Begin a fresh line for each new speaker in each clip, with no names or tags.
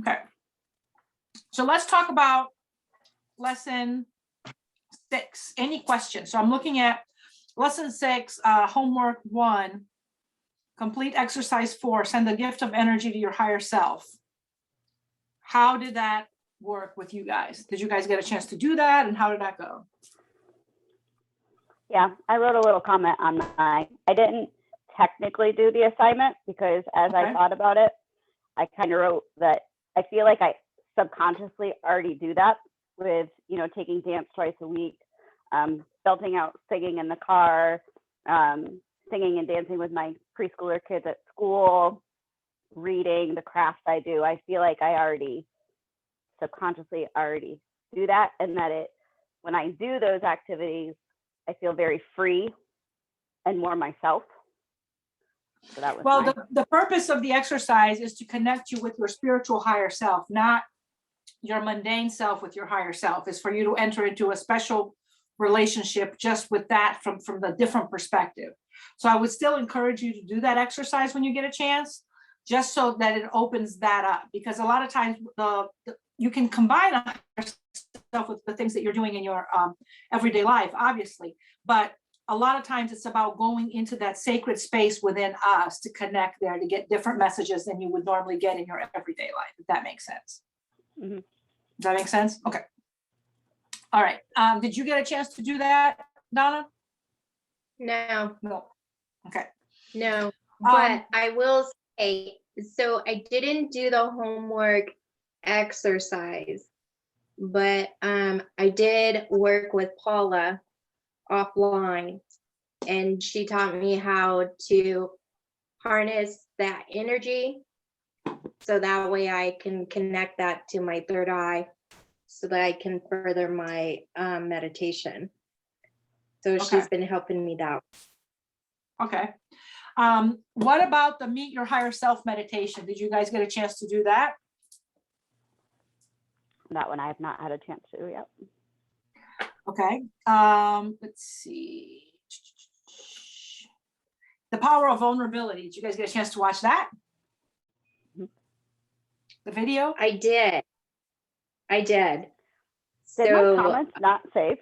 Okay. So let's talk about lesson 6. Any questions? So I'm looking at lesson 6, homework 1, complete exercise 4, send the gift of energy to your higher self. How did that work with you guys? Did you guys get a chance to do that? And how did that go?
Yeah, I wrote a little comment on mine. I didn't technically do the assignment because as I thought about it, I kind of wrote that I feel like I subconsciously already do that with, taking dance twice a week, belting out singing in the car, singing and dancing with my preschooler kids at school, reading, the crafts I do. I feel like I subconsciously already do that, and that when I do those activities, I feel very free and more myself. So that was
the purpose of the exercise is to connect you with your spiritual higher self, not your mundane self with your higher self. Is for you to enter into a special relationship just with that from the different perspective. So I would still encourage you to do that exercise when you get a chance, just so that it opens that up, because a lot of times you can combine stuff with the things that you're doing in your everyday life, obviously, but a lot of times it's about going into that sacred space within us to connect there, to get different messages than you would normally get in your everyday life, if that makes sense.
Mm-hmm.
Does that make sense? Okay. All right. Did you get a chance to do that, Donna?
No.
Okay.
No, but I will say, so I didn't do the homework exercise, but I did work with Paula offline, and she taught me how to harness that energy, so that way I can connect that to my third eye, so that I can further my meditation. So she's been helping me that.
Okay. What about the Meet Your Higher Self meditation? Did you guys get a chance to do that?
That one I have not had a chance to yet.
Okay. Let's see. The Power of Vulnerability. Did you guys get a chance to watch that? The video?
I did.
Did my
So
comments not save?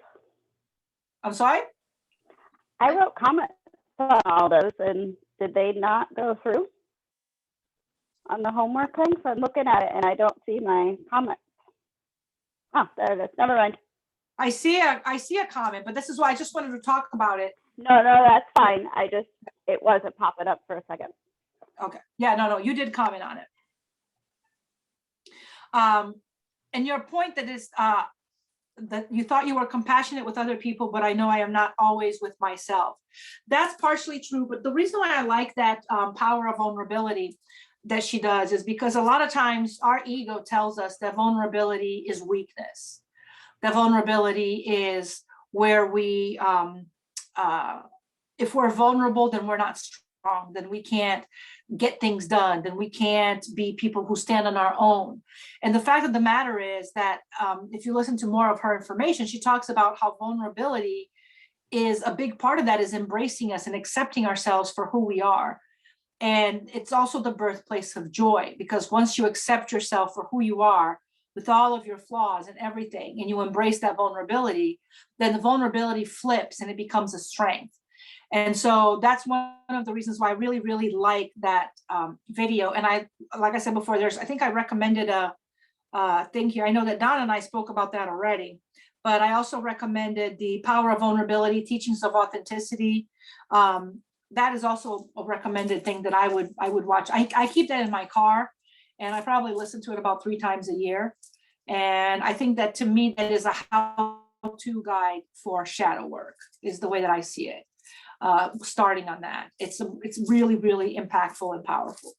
I'm sorry?
I wrote comments on all those, and did they not go through on the homework thing? So I'm looking at it and I don't see my comments. Oh, there it is. Never mind.
I see a comment, but this is why I just wanted to talk about it.
No, that's fine. It wasn't popping up for a second.
Okay. Yeah, no, you did comment on it. And your point that is that you thought you were compassionate with other people, but I know I am not always with myself. That's partially true, but the reason why I like that power of vulnerability that she does is because a lot of times our ego tells us that vulnerability is weakness. That vulnerability is where we, if we're vulnerable, then we're not strong, then we can't get things done, then we can't be people who stand on our own. And the fact of the matter is that if you listen to more of her information, she talks about how vulnerability is a big part of that, is embracing us and accepting ourselves for who we are. And it's also the birthplace of joy, because once you accept yourself for who you are, with all of your flaws and everything, and you embrace that vulnerability, then the vulnerability flips and it becomes a strength. And so that's one of the reasons why I really, really like that video. And like I said before, I think I recommended a thing here. I know that Donna and I spoke about that already, but I also recommended the Power of Vulnerability, Teachings of Authenticity. That is also a recommended thing that I would watch. I keep that in my car, and I probably listen to it about 3 times a year. And I think that, to me, that is a how-to guide for shadow work, is the way that I see it. Starting on that, it's really, really impactful and powerful.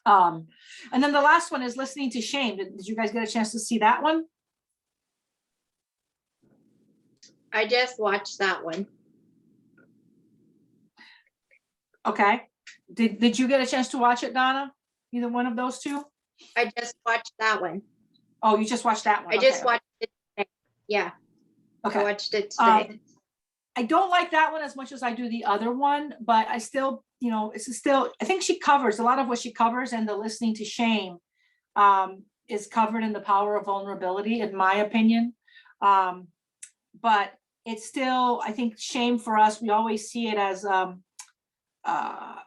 And then the last one is listening to shame. Did you guys get a chance to see that one?
I just watched that one.
Okay. Did you get a chance to watch it, Donna? Either one of those two?
I just watched that one.
Oh, you just watched that one.
I just watched it today. Yeah.
Okay.
I watched it today.
I don't like that one as much as I do the other one, but I still, I think she covers a lot of what she covers, and the listening to shame is covered in the power of vulnerability, in my opinion. But it's still, I think, shame for us. We always see it as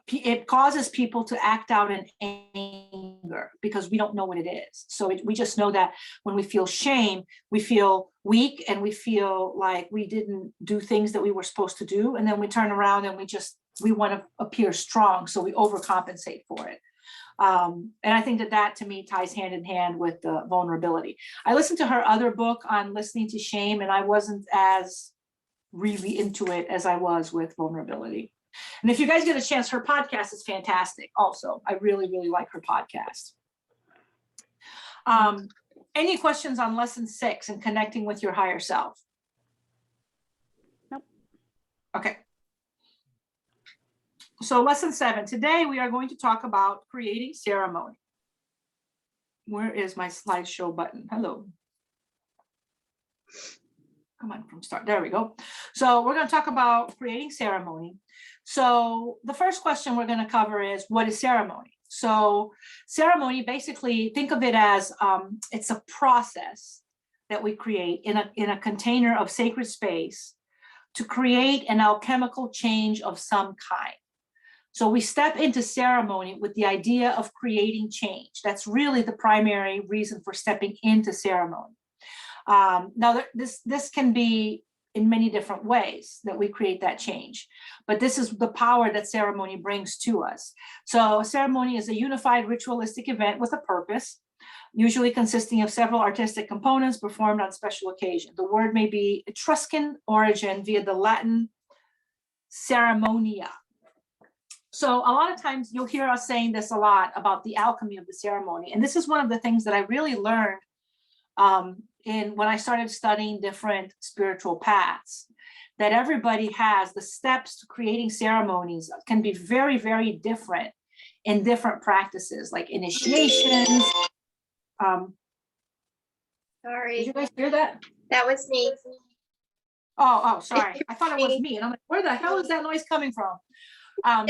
it causes people to act out in anger because we don't know what it is. So we just know that when we feel shame, we feel weak and we feel like we didn't do things that we were supposed to do. And then we turn around and we want to appear strong. So we overcompensate for it. And I think that to me ties hand in hand with the vulnerability. I listened to her other book on listening to shame, and I wasn't as really into it as I was with vulnerability. And if you guys get a chance, her podcast is fantastic. Also, I really, really like her podcast. Any questions on lesson 6 and connecting with your higher self?
Nope.
Okay. So lesson 7, today we are going to talk about creating ceremony. Where is my slideshow button? Hello. Come on, from start. There we go. So we're going to talk about creating ceremony. So the first question we're going to cover is, what is ceremony? So ceremony, basically, think of it as it's a process that we create in a container of sacred space to create an alchemical change of some kind. So we step into ceremony with the idea of creating change. That's really the primary reason for stepping into ceremony. Now, this can be in many different ways that we create that change, but this is the power that ceremony brings to us. So ceremony is a unified ritualistic event with a purpose, usually consisting of several artistic components performed on special occasions. The word may be Etruscan origin via the Latin ceremonia. So a lot of times you'll hear us saying this a lot about the alchemy of the ceremony. And this is one of the things that I really learned when I started studying different spiritual paths, that everybody has the steps to creating ceremonies can be very, very different in different practices, like initiations.
Sorry.
Did you guys hear that?
That was me.
Oh, sorry. I thought it was me. And I'm like, where the hell is that noise coming from?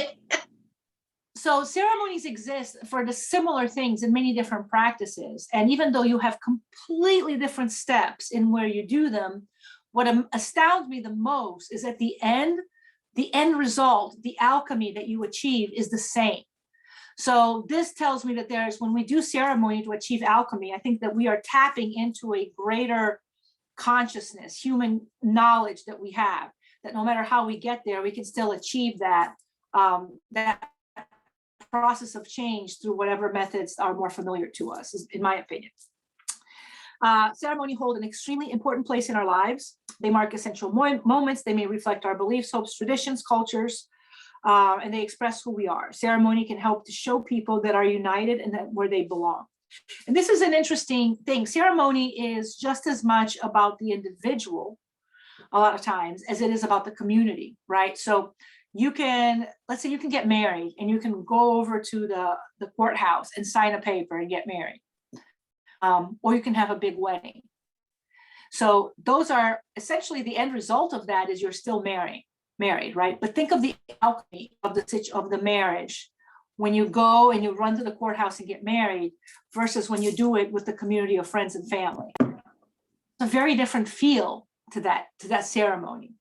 So ceremonies exist for the similar things in many different practices. And even though you have completely different steps in where you do them, what astounds me the most is at the end result, the alchemy that you achieve is the same. So this tells me that when we do ceremony to achieve alchemy, I think that we are tapping into a greater consciousness, human knowledge that we have, that no matter how we get there, we can still achieve that process of change through whatever methods are more familiar to us, in my opinion. Ceremony hold an extremely important place in our lives. They mark essential moments. They may reflect our beliefs, hopes, traditions, cultures, and they express who we are. Ceremony can help to show people that are united and that where they belong. And this is an interesting thing. Ceremony is just as much about the individual a lot of times as it is about the community, right? So let's say you can get married and you can go over to the courthouse and sign a paper and get married. Or you can have a big wedding. So those are essentially the end result of that is you're still married, right? But think of the alchemy of the marriage when you go and you run to the courthouse and get married versus when you do it with the community of friends and family. It's a very different feel to that ceremony.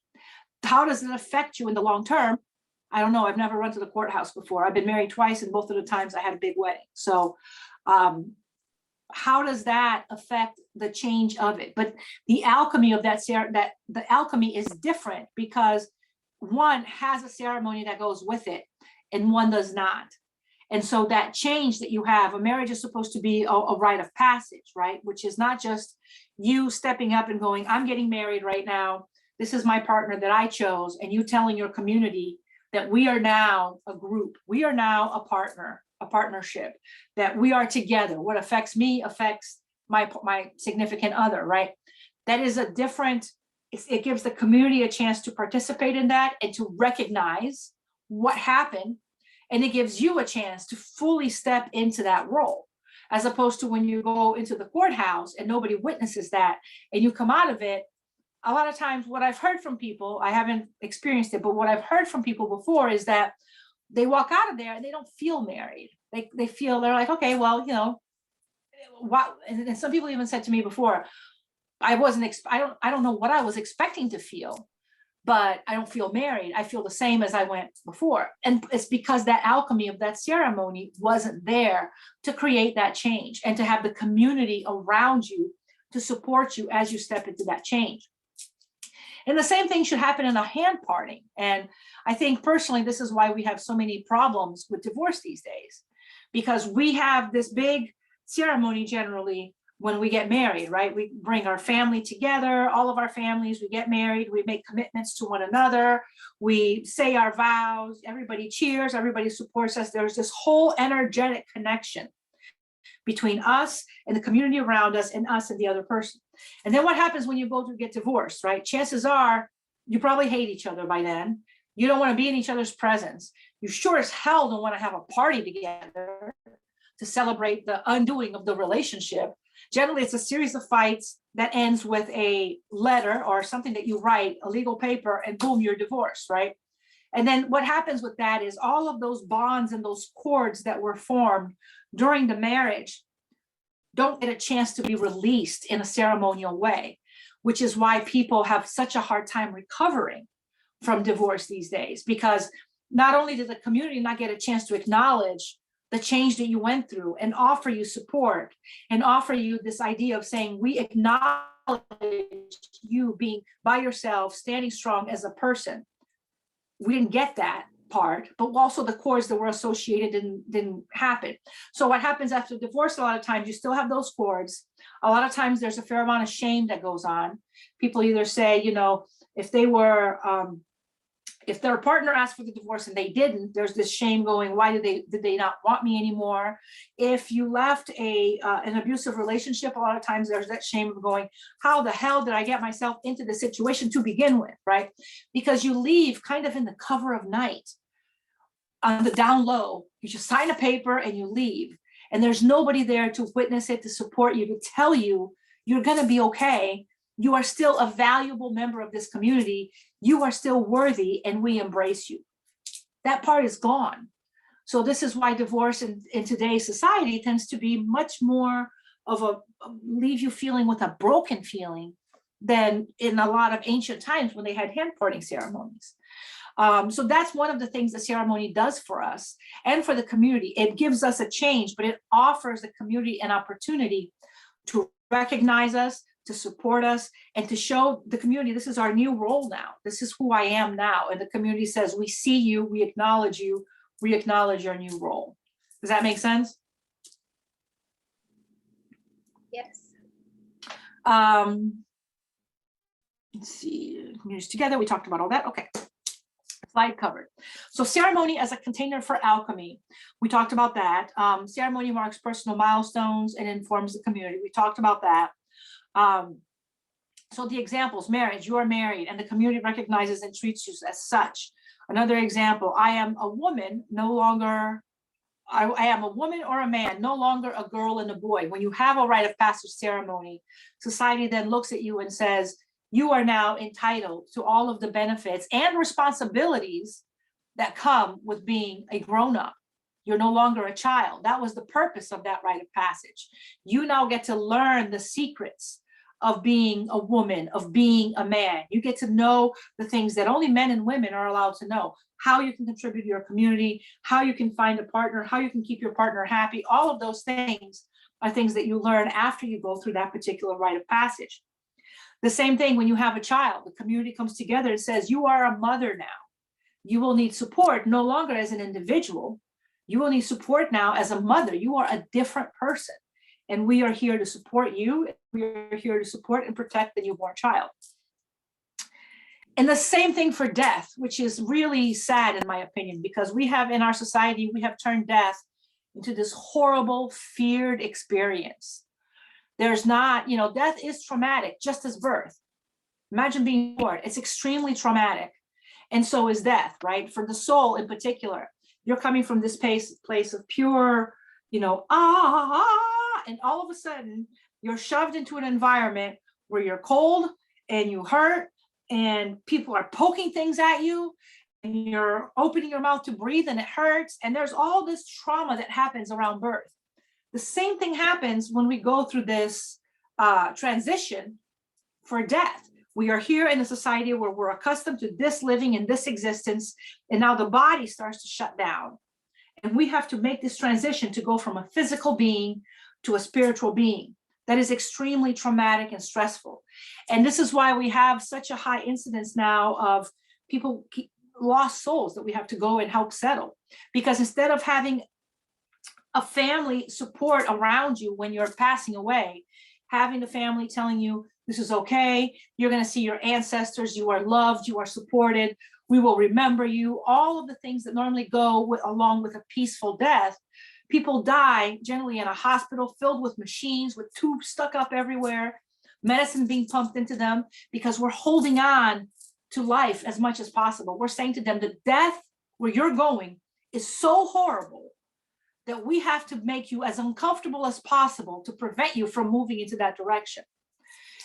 How does it affect you in the long term? I don't know. I've never run to the courthouse before. I've been married twice, and both of the times I had a big wedding. So how does that affect the change of it? But the alchemy of the alchemy is different because one has a ceremony that goes with it and one does not. And so that change that you have, a marriage is supposed to be a rite of passage, right? Which is not just you stepping up and going, I'm getting married right now. This is my partner that I chose. And you telling your community that we are now a group. We are now a partnership, that we are together. What affects me affects my significant other, right? That is a different, it gives the community a chance to participate in that and to recognize what happened. And it gives you a chance to fully step into that role, as opposed to when you go into the courthouse and nobody witnesses that and you come out of it. A lot of times what I've heard from people, I haven't experienced it, but what I've heard from people before is that they walk out of there and they don't feel married. They feel, they're like, okay, well, what, and some people even said to me before, I don't know what I was expecting to feel, but I don't feel married. I feel the same as I went before. And it's because that alchemy of that ceremony wasn't there to create that change and to have the community around you to support you as you step into that change. And the same thing should happen in a hand parting. And I think personally, this is why we have so many problems with divorce these days, because we have this big ceremony generally when we get married, right? We bring our family together, all of our families, we get married, we make commitments to one another, we say our vows, everybody cheers, everybody supports us. There's this whole energetic connection between us and the community around us and the other person. And then what happens when you go to get divorced, right? Chances are you probably hate each other by then. You don't want to be in each other's presence. You sure as hell don't want to have a party together to celebrate the undoing of the relationship. Generally, it's a series of fights that ends with a letter or something that you write, a legal paper, and boom, you're divorced, right? And then what happens with that is all of those bonds and those cords that were formed during the marriage don't get a chance to be released in a ceremonial way, which is why people have such a hard time recovering from divorce these days, because not only did the community not get a chance to acknowledge the change that you went through and offer you support and offer you this idea of saying, we acknowledge you being by yourself, standing strong as a person. We didn't get that part, but also the cords that were associated didn't happen. So what happens after divorce, a lot of times you still have those cords. A lot of times there's a fair amount of shame that goes on. People either say, you know, if they were, if their partner asked for the divorce and they didn't, there's this shame going, why did they not want me anymore? If you left an abusive relationship, a lot of times there's that shame of going, how the hell did I get myself into the situation to begin with, right? Because you leave kind of in the cover of night, on the down low. You just sign a paper and you leave. And there's nobody there to witness it, to support you, to tell you you're gonna be okay. You are still a valuable member of this community. You are still worthy and we embrace you. That part is gone. So this is why divorce in today's society tends to be much more of a leave you feeling with a broken feeling than in a lot of ancient times when they had hand parting ceremonies. So that's one of the things the ceremony does for us and for the community. It gives us a change, but it offers the community an opportunity to recognize us, to support us, and to show the community, this is our new role now. This is who I am now. And the community says, we see you, we acknowledge your new role. Does that make sense?
Yes.
Let's see, communities together, we talked about all that, okay. Slide covered. So ceremony as a container for alchemy. We talked about that. Ceremony marks personal milestones and informs the community. We talked about that. So the examples, marriage, you are married and the community recognizes and treats you as such. Another example, I am a woman, no longer, I am a woman or a man, no longer a girl and a boy. When you have a rite of passage ceremony, society then looks at you and says, you are now entitled to all of the benefits and responsibilities that come with being a grown-up. You're no longer a child. That was the purpose of that rite of passage. You now get to learn the secrets of being a woman, of being a man. You get to know the things that only men and women are allowed to know. How you can contribute to your community, how you can find a partner, how you can keep your partner happy. All of those things are things that you learn after you go through that particular rite of passage. The same thing when you have a child, the community comes together and says, you are a mother now. You will need support no longer as an individual. You will need support now as a mother. You are a different person. And we are here to support you. We are here to support and protect the newborn child. And the same thing for death, which is really sad in my opinion, because we have in our society, we have turned death into this horrible, feared experience. There's not, you know, death is traumatic, just as birth. Imagine being born, it's extremely traumatic. And so is death, right? For the soul in particular, you're coming from this place of pure, you know, and all of a sudden you're shoved into an environment where you're cold and you hurt and people are poking things at you and you're opening your mouth to breathe and it hurts. And there's all this trauma that happens around birth. The same thing happens when we go through this transition for death. We are here in a society where we're accustomed to this living in this existence, and now the body starts to shut down. And we have to make this transition to go from a physical being to a spiritual being. That is extremely traumatic and stressful. And this is why we have such a high incidence now of people, lost souls that we have to go and help settle. Because instead of having a family support around you when you're passing away, having the family telling you, this is okay, you're going to see your ancestors, you are loved, you are supported, we will remember you, all of the things that normally go along with a peaceful death. People die generally in a hospital filled with machines, with tubes stuck up everywhere, medicine being pumped into them, because we're holding on to life as much as possible. We're saying to them, the death where you're going is so horrible that we have to make you as uncomfortable as possible to prevent you from moving into that direction.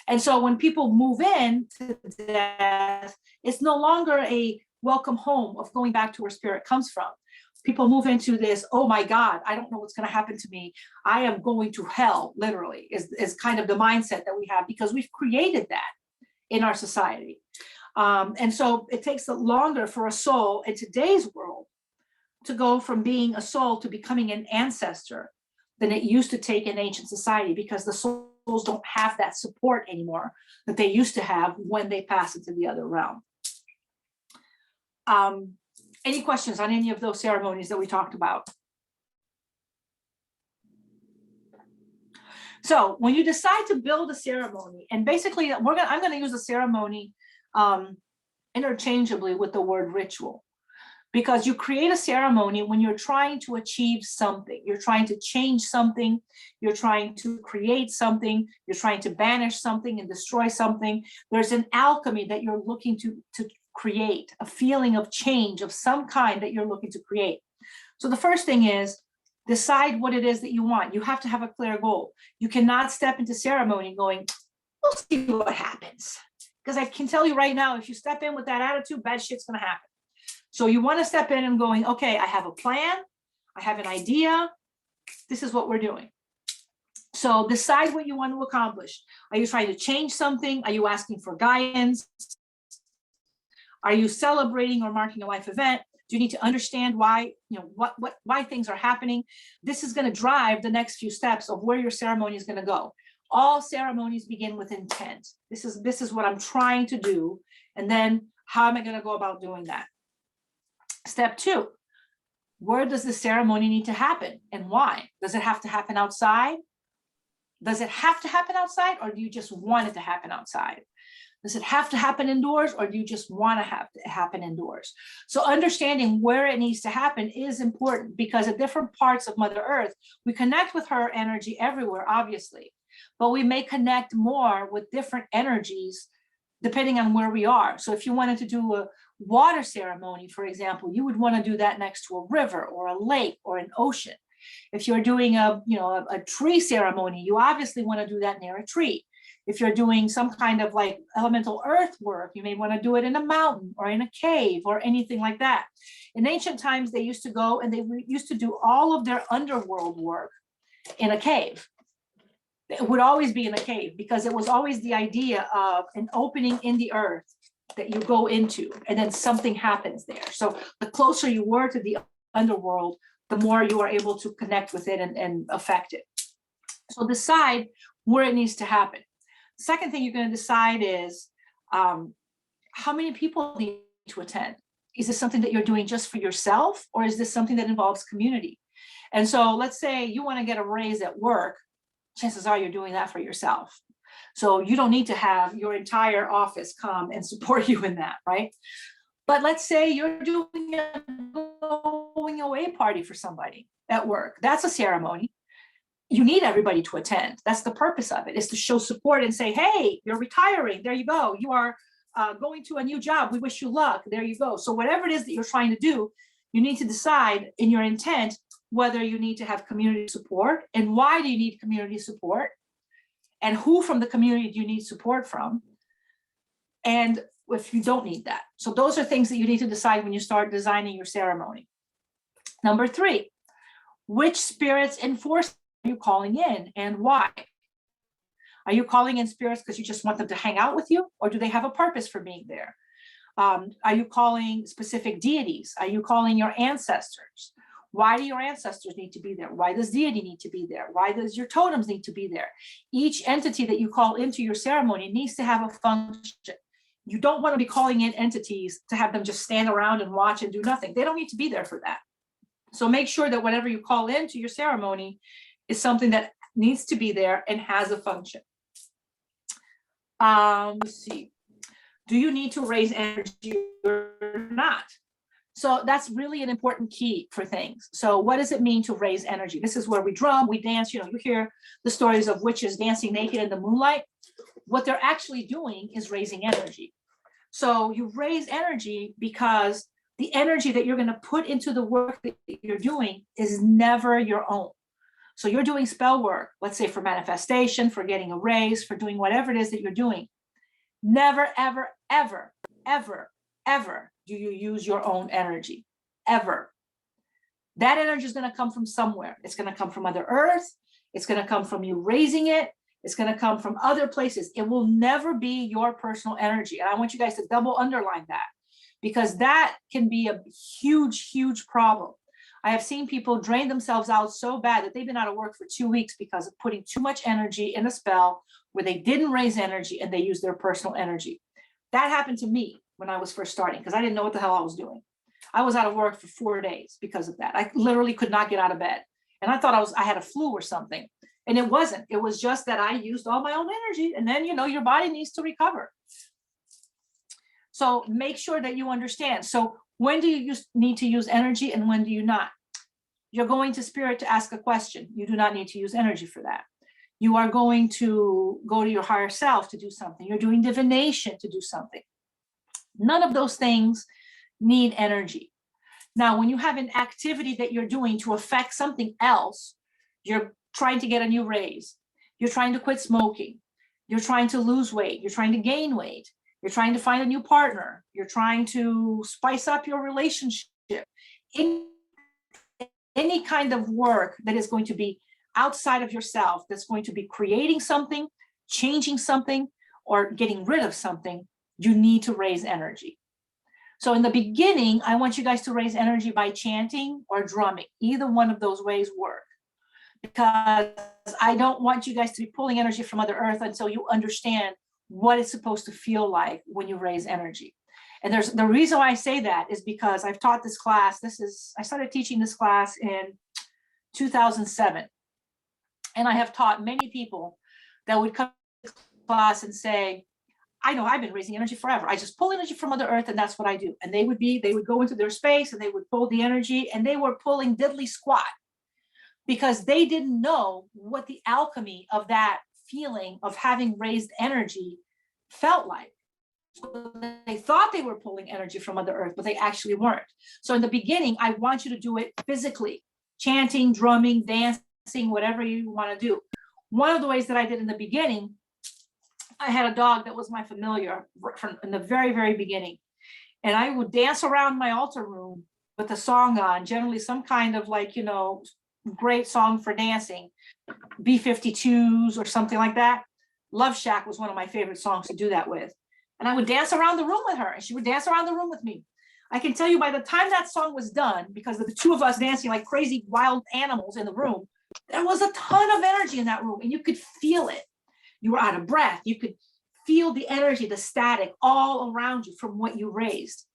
And so when people move in to death, it's no longer a welcome home of going back to where spirit comes from. People move into this, oh my God, I don't know what's going to happen to me. I am going to hell, literally, is kind of the mindset that we have, because we've created that in our society. And so it takes longer for a soul in today's world to go from being a soul to becoming an ancestor than it used to take in ancient society, because the souls don't have that support anymore that they used to have when they pass into the other realm. Any questions on any of those ceremonies that we talked about? So when you decide to build a ceremony, and basically I'm going to use a ceremony interchangeably with the word ritual, because you create a ceremony when you're trying to achieve something. You're trying to change something. You're trying to create something. You're trying to banish something and destroy something. There's an alchemy that you're looking to create, a feeling of change of some kind that you're looking to create. So the first thing is decide what it is that you want. You have to have a clear goal. You cannot step into ceremony going, we'll see what happens. Because I can tell you right now, if you step in with that attitude, bad shit's going to happen. So you want to step in and going, okay, I have a plan, I have an idea, this is what we're doing. So decide what you want to accomplish. Are you trying to change something? Are you asking for guidance? Are you celebrating or marking a life event? Do you need to understand why, why things are happening? This is going to drive the next few steps of where your ceremony is going to go. All ceremonies begin with intent. This is what I'm trying to do. And then how am I going to go about doing that? Step 2, where does the ceremony need to happen and why? Does it have to happen outside? Does it have to happen outside, or do you just want it to happen outside? Does it have to happen indoors, or do you just want to have it happen indoors? So understanding where it needs to happen is important, because at different parts of Mother Earth, we connect with her energy everywhere, obviously, but we may connect more with different energies depending on where we are. So if you wanted to do a water ceremony, for example, you would want to do that next to a river or a lake or an ocean. If you're doing a tree ceremony, you obviously want to do that near a tree. If you're doing some kind of like elemental earth work, you may want to do it in a mountain or in a cave or anything like that. In ancient times, they used to go and they used to do all of their underworld work in a cave. It would always be in a cave, because it was always the idea of an opening in the earth that you go into, and then something happens there. So the closer you were to the underworld, the more you are able to connect with it and affect it. So decide where it needs to happen. The second thing you're going to decide is how many people need to attend. Is this something that you're doing just for yourself, or is this something that involves community? And so let's say you want to get a raise at work. Chances are you're doing that for yourself. So you don't need to have your entire office come and support you in that, right? But let's say you're doing a going away party for somebody at work. That's a ceremony. You need everybody to attend. That's the purpose of it, is to show support and say, hey, you're retiring. There you go. You are going to a new job. We wish you luck. There you go. So whatever it is that you're trying to do, you need to decide in your intent whether you need to have community support, and why do you need community support, and who from the community do you need support from, and if you don't need that. So those are things that you need to decide when you start designing your ceremony. Number 3, which spirits enforce you calling in and why? Are you calling in spirits because you just want them to hang out with you, or do they have a purpose for being there? Are you calling specific deities? Are you calling your ancestors? Why do your ancestors need to be there? Why does deity need to be there? Why does your totems need to be there? Each entity that you call into your ceremony needs to have a function. You don't want to be calling in entities to have them just stand around and watch and do nothing. They don't need to be there for that. So make sure that whatever you call into your ceremony is something that needs to be there and has a function. Let's see. Do you need to raise energy or not? So that's really an important key for things. So what does it mean to raise energy? This is where we drum, we dance. You know, you hear the stories of witches dancing naked in the moonlight. What they're actually doing is raising energy. So you raise energy because the energy that you're going to put into the work that you're doing is never your own. So you're doing spell work, let's say for manifestation, for getting a raise, for doing whatever it is that you're doing. Never, ever, ever, ever, ever do you use your own energy, ever. That energy is going to come from somewhere. It's going to come from Mother Earth. It's going to come from you raising it. It's going to come from other places. It will never be your personal energy. And I want you guys to double underline that, because that can be a huge, huge problem. I have seen people drain themselves out so bad that they've been out of work for 2 weeks because of putting too much energy in a spell where they didn't raise energy and they used their personal energy. That happened to me when I was first starting because I didn't know what the hell I was doing. I was out of work for 4 days because of that. I literally could not get out of bed. And I thought I had a flu or something. And it wasn't. It was just that I used all my own energy. And then, you know, your body needs to recover. So make sure that you understand. So when do you need to use energy and when do you not? You're going to spirit to ask a question. You do not need to use energy for that. You are going to go to your higher self to do something. You're doing divination to do something. None of those things need energy. Now, when you have an activity that you're doing to affect something else, you're trying to get a new raise. You're trying to quit smoking. You're trying to lose weight. You're trying to gain weight. You're trying to find a new partner. You're trying to spice up your relationship. Any kind of work that is going to be outside of yourself, that's going to be creating something, changing something, or getting rid of something, you need to raise energy. So in the beginning, I want you guys to raise energy by chanting or drumming. Either one of those ways work. Because I don't want you guys to be pulling energy from Mother Earth until you understand what it's supposed to feel like when you raise energy. And there's the reason why I say that is because I've taught this class. I started teaching this class in 2007. And I have taught many people that would come to class and say, I know I've been raising energy forever. I just pull energy from Mother Earth and that's what I do. And they would go into their space and they would pull the energy and they were pulling diddly squat because they didn't know what the alchemy of that feeling of having raised energy felt like. So they thought they were pulling energy from Mother Earth, but they actually weren't. So in the beginning, I want you to do it physically, chanting, drumming, dancing, whatever you want to do. One of the ways that I did in the beginning, I had a dog that was my familiar from in the very, very beginning. And I would dance around my altar room with the song on, generally some kind of like, you know, great song for dancing, B-52s or something like that. Love Shack was one of my favorite songs to do that with. And I would dance around the room with her and she would dance around the room with me. I can tell you by the time that song was done, because of the two of us dancing like crazy wild animals in the room, there was a ton of energy in that room and you could feel it. You were out of breath. You could feel the energy, the static all around you from what you raised.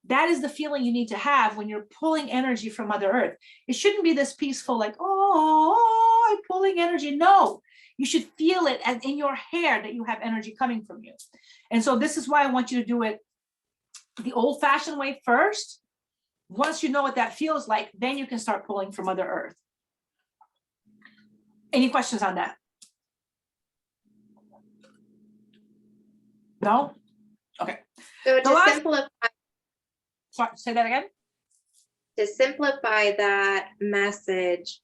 That is the feeling you need to have when you're pulling energy from Mother Earth. It shouldn't be this peaceful, like, oh, I'm pulling energy. No, you should feel it as in your hair that you have energy coming from you. And so this is why I want you to do it the old-fashioned way first. Once you know what that feels like, then you can start pulling from Mother Earth. Any questions on that? No? Okay.
So
Say that again.
To simplify that message,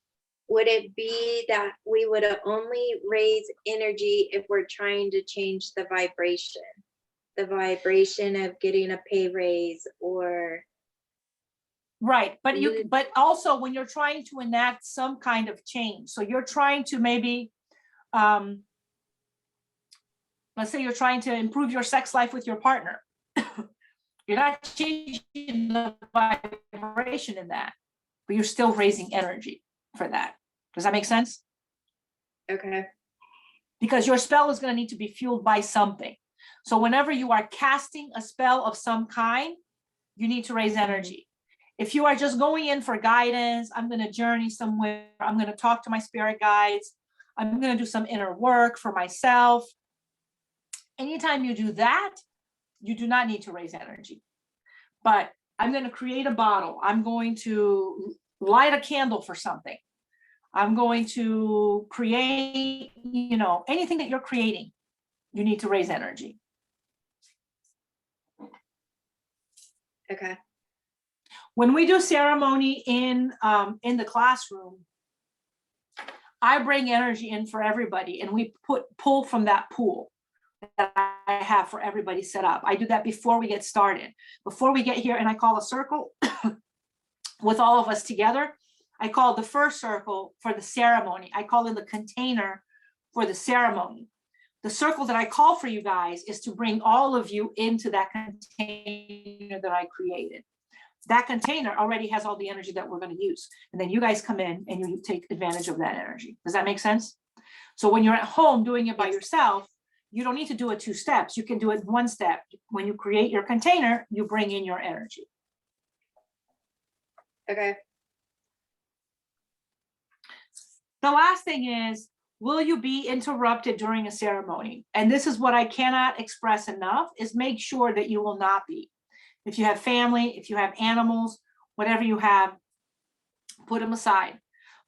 would it be that we would only raise energy if we're trying to change the vibration of getting a pay raise or?
Right, but also when you're trying to enact some kind of change, so you're trying to maybe, let's say you're trying to improve your sex life with your partner. You're not changing the vibration in that, but you're still raising energy for that. Does that make sense?
Okay.
Because your spell is going to need to be fueled by something. So whenever you are casting a spell of some kind, you need to raise energy. If you are just going in for guidance, I'm going to journey somewhere, I'm going to talk to my spirit guides, I'm going to do some inner work for myself. Anytime you do that, you do not need to raise energy. But I'm going to create a bottle. I'm going to light a candle for something. I'm going to create, anything that you're creating, you need to raise energy.
Okay.
When we do ceremony in the classroom, I bring energy in for everybody, and we pull from that pool that I have for everybody set up. I do that before we get started. Before we get here, and I call a circle with all of us together. I call the first circle for the ceremony. I call in the container for the ceremony. The circle that I call for you guys is to bring all of you into that container that I created. That container already has all the energy that we're going to use. And then you guys come in and you take advantage of that energy. Does that make sense? So when you're at home doing it by yourself, you don't need to do it 2 steps. You can do it 1 step. When you create your container, you bring in your energy.
Okay.
The last thing is, will you be interrupted during a ceremony? And this is what I cannot express enough, is make sure that you will not be. If you have family, if you have animals, whatever you have, put them aside.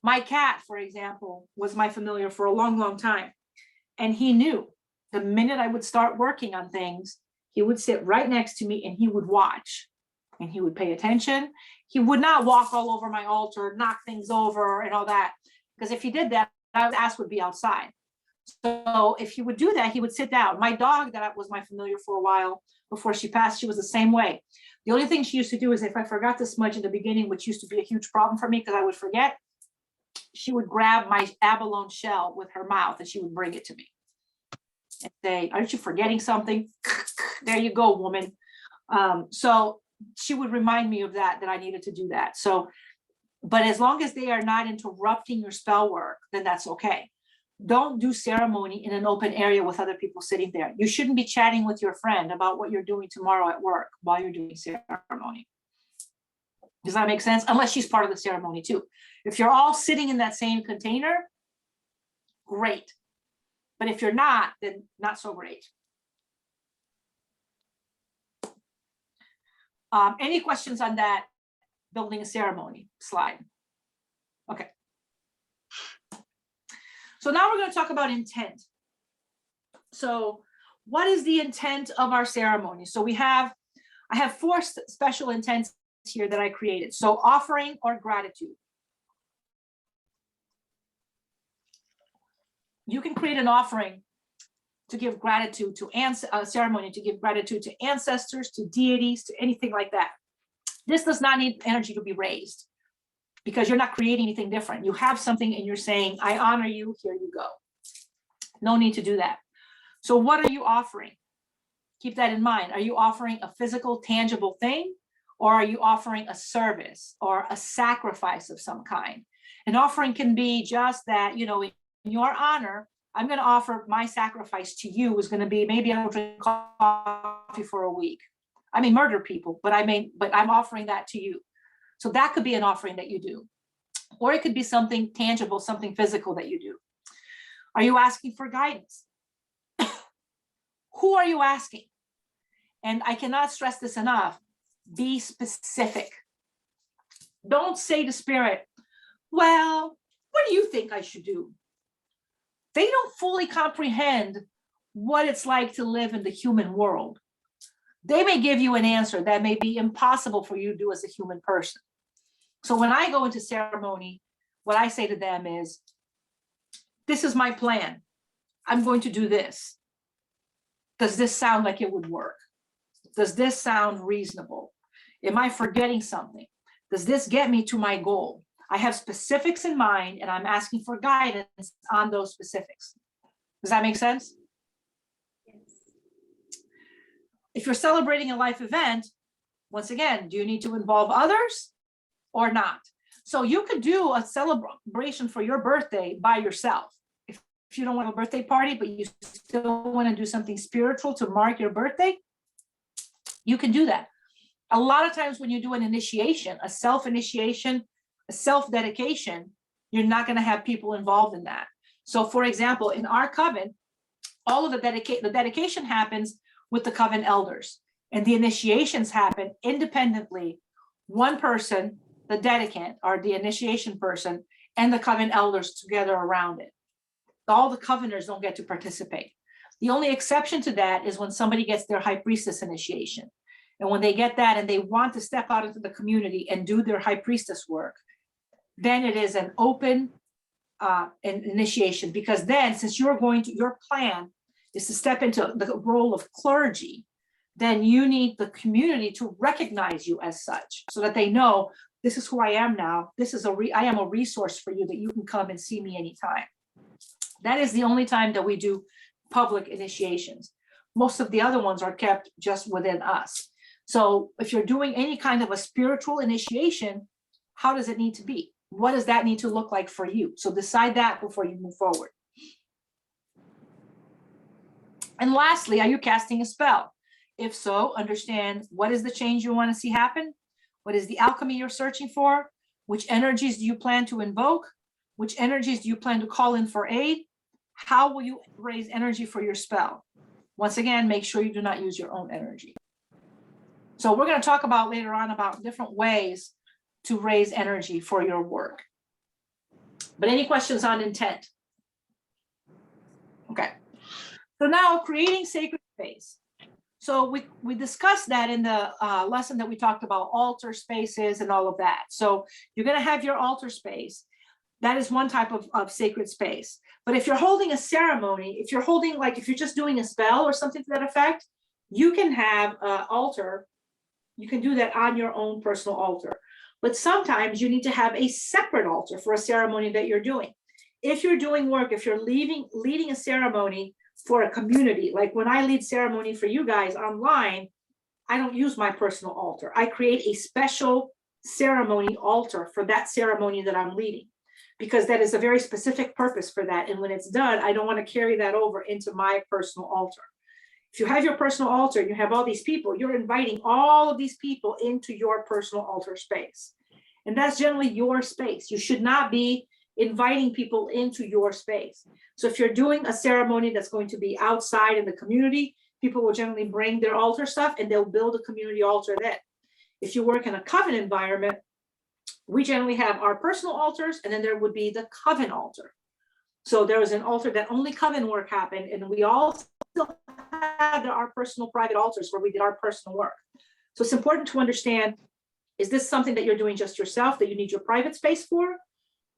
My cat, for example, was my familiar for a long, long time. And he knew the minute I would start working on things, he would sit right next to me and he would watch and he would pay attention. He would not walk all over my altar, knock things over and all that. Because if he did that, his ass would be outside. So if he would do that, he would sit down. My dog that was my familiar for a while before she passed, she was the same way. The only thing she used to do is if I forgot to smudge in the beginning, which used to be a huge problem for me because I would forget, she would grab my abalone shell with her mouth and she would bring it to me and say, aren't you forgetting something? There you go, woman. So she would remind me of that I needed to do that. So, but as long as they are not interrupting your spell work, then that's okay. Don't do ceremony in an open area with other people sitting there. You shouldn't be chatting with your friend about what you're doing tomorrow at work while you're doing ceremony. Does that make sense? Unless she's part of the ceremony too. If you're all sitting in that same container, great. But if you're not, then not so great. Any questions on that building a ceremony slide? Okay. So now we're going to talk about intent. So what is the intent of our ceremony? So I have 4 special intents here that I created. So offering or gratitude. You can create an offering to give gratitude to a ceremony, to give gratitude to ancestors, to deities, to anything like that. This does not need energy to be raised because you're not creating anything different. You have something and you're saying, I honor you, here you go. No need to do that. So what are you offering? Keep that in mind. Are you offering a physical, tangible thing? Or are you offering a service or a sacrifice of some kind? An offering can be just that, in your honor, I'm going to offer my sacrifice to you is going to be maybe I will drink coffee for a week. I may murder people, but I'm offering that to you. So that could be an offering that you do. Or it could be something tangible, something physical that you do. Are you asking for guidance? Who are you asking? And I cannot stress this enough. Be specific. Don't say to spirit, well, what do you think I should do? They don't fully comprehend what it's like to live in the human world. They may give you an answer that may be impossible for you to do as a human person. So when I go into ceremony, what I say to them is, this is my plan. I'm going to do this. Does this sound like it would work? Does this sound reasonable? Am I forgetting something? Does this get me to my goal? I have specifics in mind and I'm asking for guidance on those specifics. Does that make sense?
Yes.
If you're celebrating a life event, once again, do you need to involve others or not? So you could do a celebration for your birthday by yourself. If you don't want a birthday party, but you still want to do something spiritual to mark your birthday, you can do that. A lot of times when you do an initiation, a self-initiation, a self-dedication, you're not going to have people involved in that. So for example, in our coven, all of the dedication happens with the coven elders, and the initiations happen independently. One person, the dedicant or the initiation person, and the coven elders together around it. All the coveners don't get to participate. The only exception to that is when somebody gets their high priestess initiation. And when they get that and they want to step out into the community and do their high priestess work, then it is an open initiation, because then since your plan is to step into the role of clergy, then you need the community to recognize you as such so that they know this is who I am now. This is I am a resource for you that you can come and see me anytime. That is the only time that we do public initiations. Most of the other ones are kept just within us. So if you're doing any kind of a spiritual initiation, how does it need to be? What does that need to look like for you? So decide that before you move forward. And lastly, are you casting a spell? If so, understand what is the change you want to see happen? What is the alchemy you're searching for? Which energies do you plan to invoke? Which energies do you plan to call in for aid? How will you raise energy for your spell? Once again, make sure you do not use your own energy. So we're going to talk about later on about different ways to raise energy for your work. But any questions on intent? Okay. So now creating sacred space. So we discussed that in the lesson that we talked about altar spaces and all of that. So you're going to have your altar space. That is one type of sacred space. But if you're holding a ceremony, if you're just doing a spell or something to that effect, you can have an altar. You can do that on your own personal altar. But sometimes you need to have a separate altar for a ceremony that you're doing. If you're doing work, if you're leading a ceremony for a community, like when I lead ceremony for you guys online, I don't use my personal altar. I create a special ceremony altar for that ceremony that I'm leading, because that is a very specific purpose for that. And when it's done, I don't want to carry that over into my personal altar. If you have your personal altar and you have all these people, you're inviting all of these people into your personal altar space. And that's generally your space. You should not be inviting people into your space. So if you're doing a ceremony that's going to be outside in the community, people will generally bring their altar stuff and they'll build a community altar then. If you work in a coven environment, we generally have our personal altars, and then there would be the coven altar. So there was an altar that only coven work happened, and we all still had our personal private altars where we did our personal work. So it's important to understand, is this something that you're doing just yourself that you need your private space for?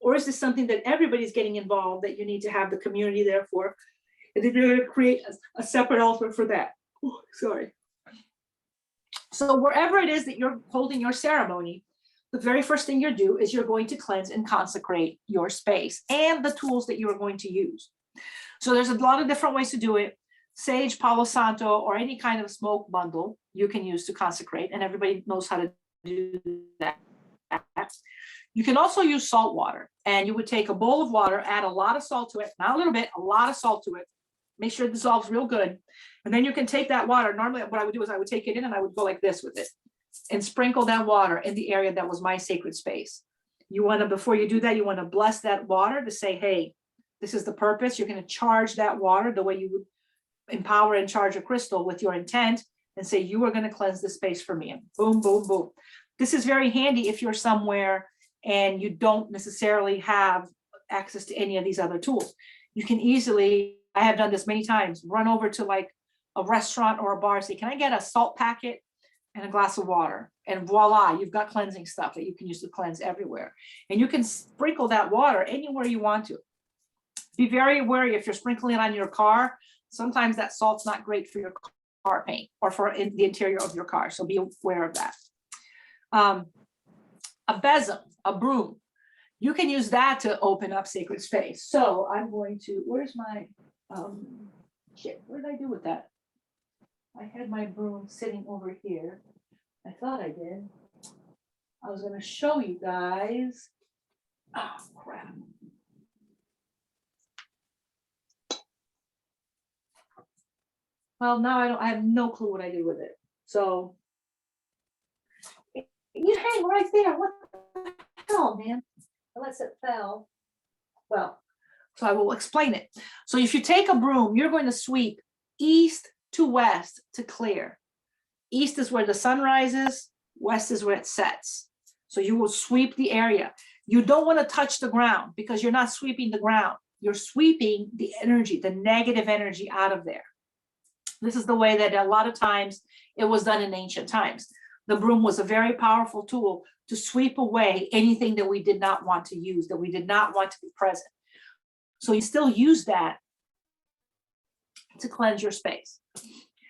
Or is this something that everybody's getting involved that you need to have the community there for? And then you're going to create a separate altar for that. Oh, sorry. So wherever it is that you're holding your ceremony, the very first thing you do is you're going to cleanse and consecrate your space and the tools that you are going to use. So there's a lot of different ways to do it. Sage, Palo Santo, or any kind of smoke bundle you can use to consecrate, and everybody knows how to do that. You can also use salt water, and you would take a bowl of water, add a lot of salt to it, not a little bit, a lot of salt to it. Make sure it dissolves real good. And then you can take that water. Normally what I would do is I would take it in and I would go like this with it and sprinkle that water in the area that was my sacred space. You want to, before you do that, you want to bless that water to say, hey, this is the purpose. You're going to charge that water the way you would empower and charge a crystal with your intent, and say, you are going to cleanse this space for me. And boom, boom, boom. This is very handy if you're somewhere and you don't necessarily have access to any of these other tools. You can easily, I have done this many times, run over to like a restaurant or a bar, say, can I get a salt packet and a glass of water? And voila, you've got cleansing stuff that you can use to cleanse everywhere. And you can sprinkle that water anywhere you want to. Be very wary if you're sprinkling it on your car. Sometimes that salt's not great for your car paint or for the interior of your car. So be aware of that. a besom, a broom. You can use that to open up sacred space. So I'm going to, where's my, shit, what did I do with that? I had my broom sitting over here. I thought I did. I was gonna show you guys. Oh, crap. Well, now I have no clue what I did with it. So you hang right there. What the hell, man? Unless it fell. Well, so I will explain it. So if you take a broom, you're going to sweep east to west to clear. East is where the sun rises, west is where it sets. So you will sweep the area. You don't want to touch the ground because you're not sweeping the ground. You're sweeping the energy, the negative energy out of there. This is the way that a lot of times it was done in ancient times. The broom was a very powerful tool to sweep away anything that we did not want to use, that we did not want to be present. So you still use that to cleanse your space.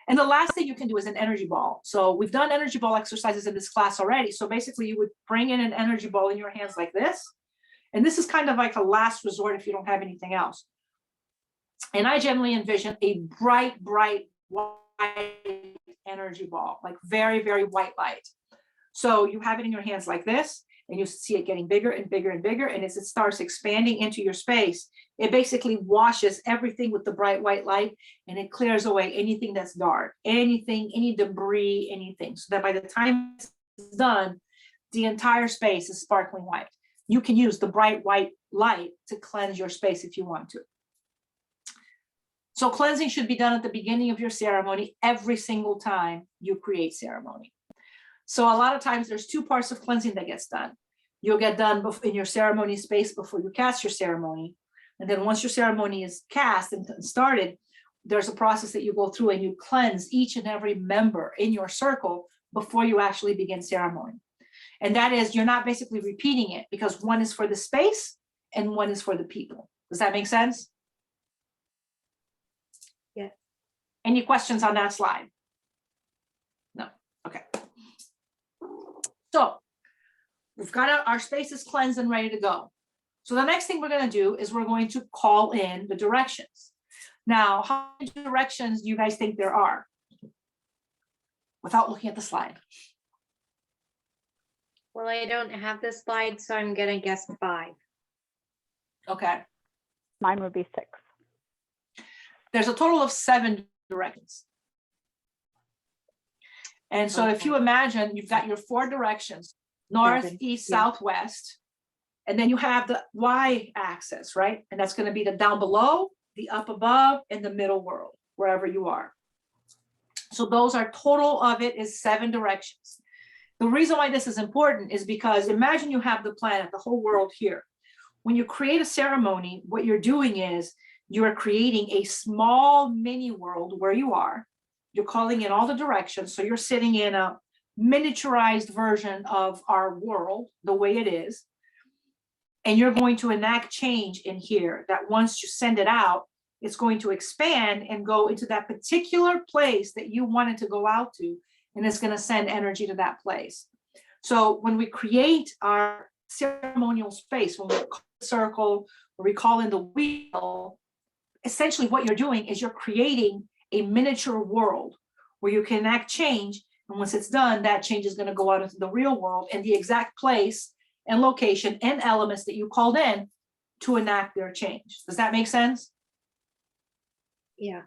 And the last thing you can do is an energy ball. So we've done energy ball exercises in this class already. So basically you would bring in an energy ball in your hands like this. And this is kind of like a last resort if you don't have anything else. And I generally envision a bright white energy ball, like very, very white light. So you have it in your hands like this, and you see it getting bigger and bigger and bigger. And as it starts expanding into your space, it basically washes everything with the bright white light, and it clears away anything that's dark, anything, any debris, anything. So that by the time it's done, the entire space is sparkling white. You can use the bright white light to cleanse your space if you want to. So cleansing should be done at the beginning of your ceremony every single time you create ceremony. So a lot of times there's two parts of cleansing that gets done. You'll get done in your ceremony space before you cast your ceremony. And then once your ceremony is cast and started, there's a process that you go through and you cleanse each and every member in your circle before you actually begin ceremony. And that is, you're not basically repeating it because one is for the space and one is for the people. Does that make sense?
Yeah.
Any questions on that slide? No. Okay. So we've got our spaces cleansed and ready to go. So the next thing we're going to do is we're going to call in the directions. Now, how many directions do you guys think there are? Without looking at the slide.
Well, I don't have the slide, so I'm gonna guess 5.
Okay.
Mine would be 6.
There's a total of 7 directions. And so if you imagine, you've got your 4 directions, north,
7,
east,
yeah.
south, west, and then you have the Y axis, right? And that's going to be the down below, the up above, and the middle world, wherever you are. So those are total of it is 7 directions. The reason why this is important is because imagine you have the planet, the whole world here. When you create a ceremony, what you're doing is you're creating a small mini world where you are. You're calling in all the directions. So you're sitting in a miniaturized version of our world, the way it is. And you're going to enact change in here that once you send it out, it's going to expand and go into that particular place that you wanted to go out to. And it's going to send energy to that place. So when we create our ceremonial space, when we call the circle, or we call in the wheel, essentially what you're doing is you're creating a miniature world where you can enact change. And once it's done, that change is going to go out into the real world and the exact place and location and elements that you called in to enact their change. Does that make sense?
Yeah.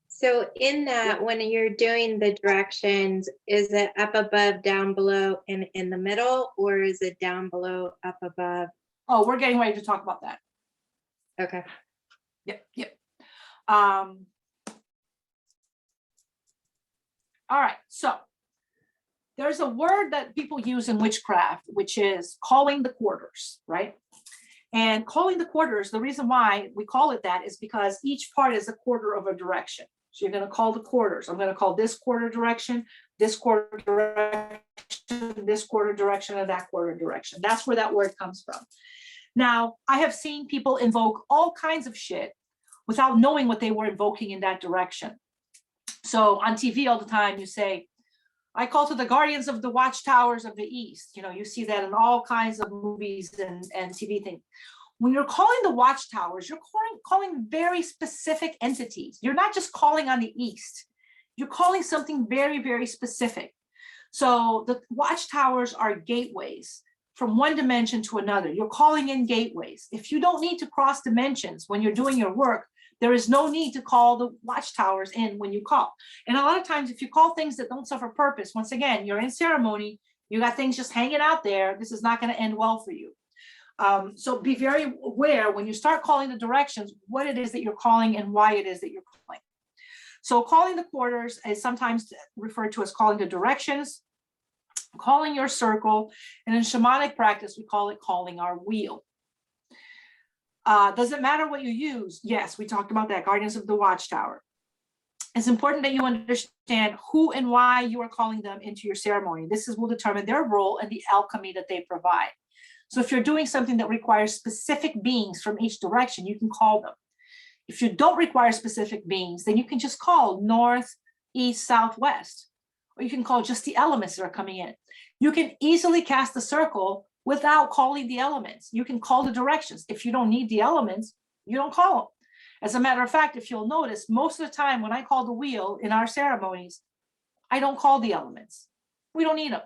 So in that, when you're doing the directions, is it up above, down below, and in the middle, or is it down below, up above?
Oh, we're getting ready to talk about that.
Okay.
Yep. All right, so there's a word that people use in witchcraft, which is calling the quarters, right? And calling the quarters, the reason why we call it that is because each part is a quarter of a direction. So you're going to call the quarters. I'm going to call this quarter direction, this quarter direction, this quarter direction, and that quarter direction. That's where that word comes from. Now, I have seen people invoke all kinds of shit without knowing what they were invoking in that direction. So on TV all the time, you say, I call to the guardians of the watchtowers of the East. You know, you see that in all kinds of movies and TV things. When you're calling the watchtowers, you're calling very specific entities. You're not just calling on the East. You're calling something very, very specific. So the watchtowers are gateways from one dimension to another. You're calling in gateways. If you don't need to cross dimensions when you're doing your work, there is no need to call the watchtowers in when you call. And a lot of times, if you call things that don't serve a purpose, once again, you're in ceremony, you got things just hanging out there, this is not going to end well for you. So be very aware when you start calling the directions, what it is that you're calling and why it is that you're calling. So calling the quarters is sometimes referred to as calling the directions, calling your circle, and in shamanic practice, we call it calling our wheel. Does it matter what you use? Yes, we talked about that, guardians of the watchtower. It's important that you understand who and why you are calling them into your ceremony. This will determine their role and the alchemy that they provide. So if you're doing something that requires specific beings from each direction, you can call them. If you don't require specific beings, then you can just call north, east, south, west, or you can call just the elements that are coming in. You can easily cast a circle without calling the elements. You can call the directions. If you don't need the elements, you don't call them. As a matter of fact, if you'll notice, most of the time when I call the wheel in our ceremonies, I don't call the elements. We don't need them.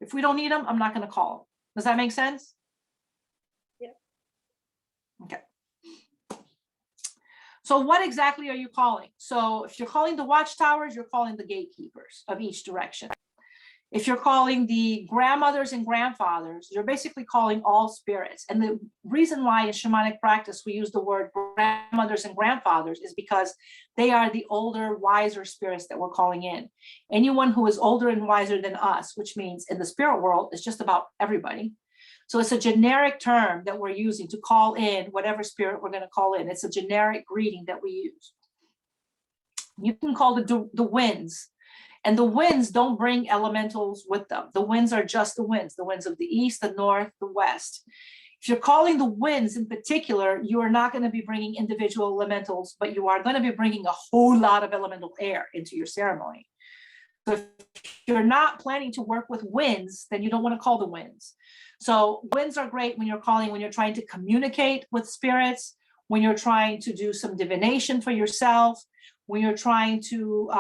If we don't need them, I'm not going to call them. Does that make sense?
Yeah.
Okay. So what exactly are you calling? So if you're calling the watchtowers, you're calling the gatekeepers of each direction. If you're calling the grandmothers and grandfathers, you're basically calling all spirits. And the reason why in shamanic practice we use the word grandmothers and grandfathers is because they are the older, wiser spirits that we're calling in. Anyone who is older and wiser than us, which means in the spirit world, is just about everybody. So it's a generic term that we're using to call in whatever spirit we're going to call in. It's a generic greeting that we use. You can call the winds. And the winds don't bring elementals with them. The winds are just the winds of the east, the north, the west. If you're calling the winds in particular, you are not going to be bringing individual elementals, but you are going to be bringing a whole lot of elemental air into your ceremony. So if you're not planning to work with winds, then you don't want to call the winds. So winds are great when you're calling, when you're trying to communicate with spirits, when you're trying to do some divination for yourself, when you're trying to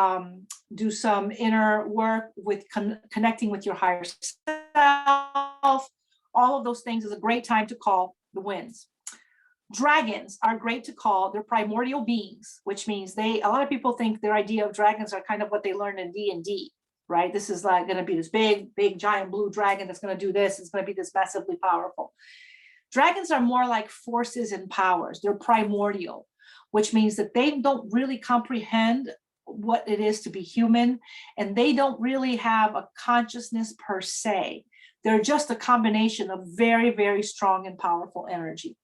do some inner work with connecting with your higher self. All of those things is a great time to call the winds. Dragons are great to call. They're primordial beings, which means a lot of people think their idea of dragons are kind of what they learned in D&D, right? This is like going to be this big, giant blue dragon that's going to do this. It's going to be this massively powerful. Dragons are more like forces and powers. They're primordial, which means that they don't really comprehend what it is to be human, and they don't really have a consciousness per se. They're just a combination of very, very strong and powerful energy.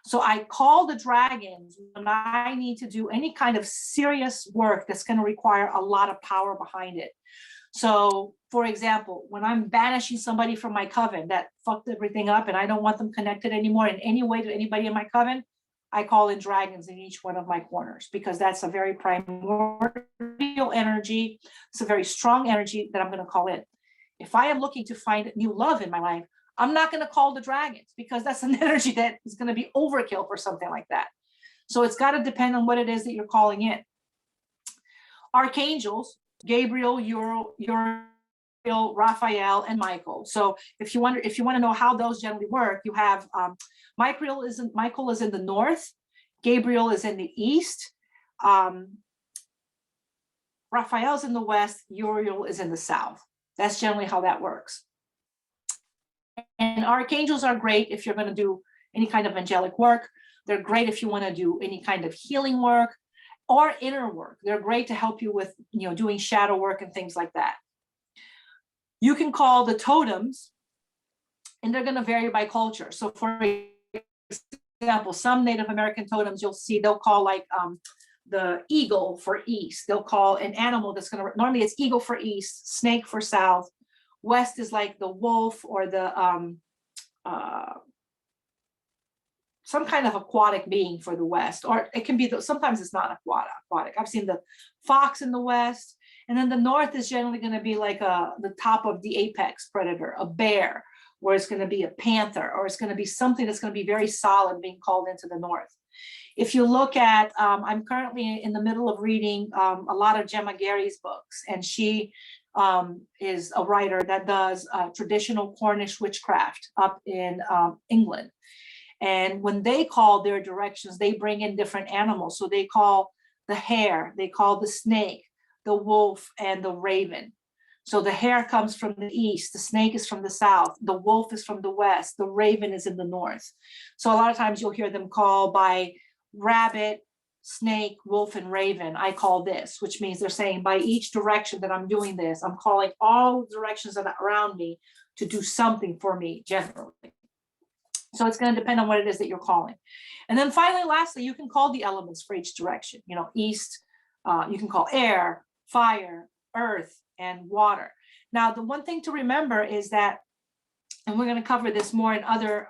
So I call the dragons when I need to do any kind of serious work that's going to require a lot of power behind it. So, for example, when I'm banishing somebody from my coven that fucked everything up and I don't want them connected anymore in any way to anybody in my coven, I call in dragons in each one of my corners because that's a very primordial energy. It's a very strong energy that I'm going to call in. If I am looking to find new love in my life, I'm not going to call the dragons because that's an energy that is going to be overkill for something like that. So it's got to depend on what it is that you're calling in. Archangels, Gabriel, Uriel, Raphael, and Michael. So if you want to know how those generally work, you have Michael is in the north, Gabriel is in the east, Raphael's in the west, Uriel is in the south. That's generally how that works. And archangels are great if you're going to do any kind of angelic work. They're great if you want to do any kind of healing work or inner work. They're great to help you with, doing shadow work and things like that. You can call the totems, and they're going to vary by culture. So for example, some Native American totems you'll see, they'll call like the eagle for east. They'll call an animal that's going to, normally it's eagle for east, snake for south. West is like the wolf or the some kind of aquatic being for the west, or it can be sometimes it's not aquatic. I've seen the fox in the west, And then the north is generally going to be like the top of the apex predator, a bear, or it's going to be a panther, or it's going to be something that's going to be very solid being called into the north. If you look at, I'm currently in the middle of reading a lot of Gemma Gary's books, and she is a writer that does traditional Cornish witchcraft up in England. And when they call their directions, they bring in different animals. So they call the hare, they call the snake, the wolf, and the raven. So the hare comes from the east, the snake is from the south, the wolf is from the west, the raven is in the north. So a lot of times you'll hear them call by rabbit, snake, wolf, and raven. I call this, which means they're saying by each direction that I'm doing this, I'm calling all directions that are around me to do something for me generally. So it's going to depend on what it is that you're calling. And then finally, lastly, you can call the elements for each direction. You know, east, you can call air, fire, earth, and water. Now, the one thing to remember is that, and we're going to cover this more in other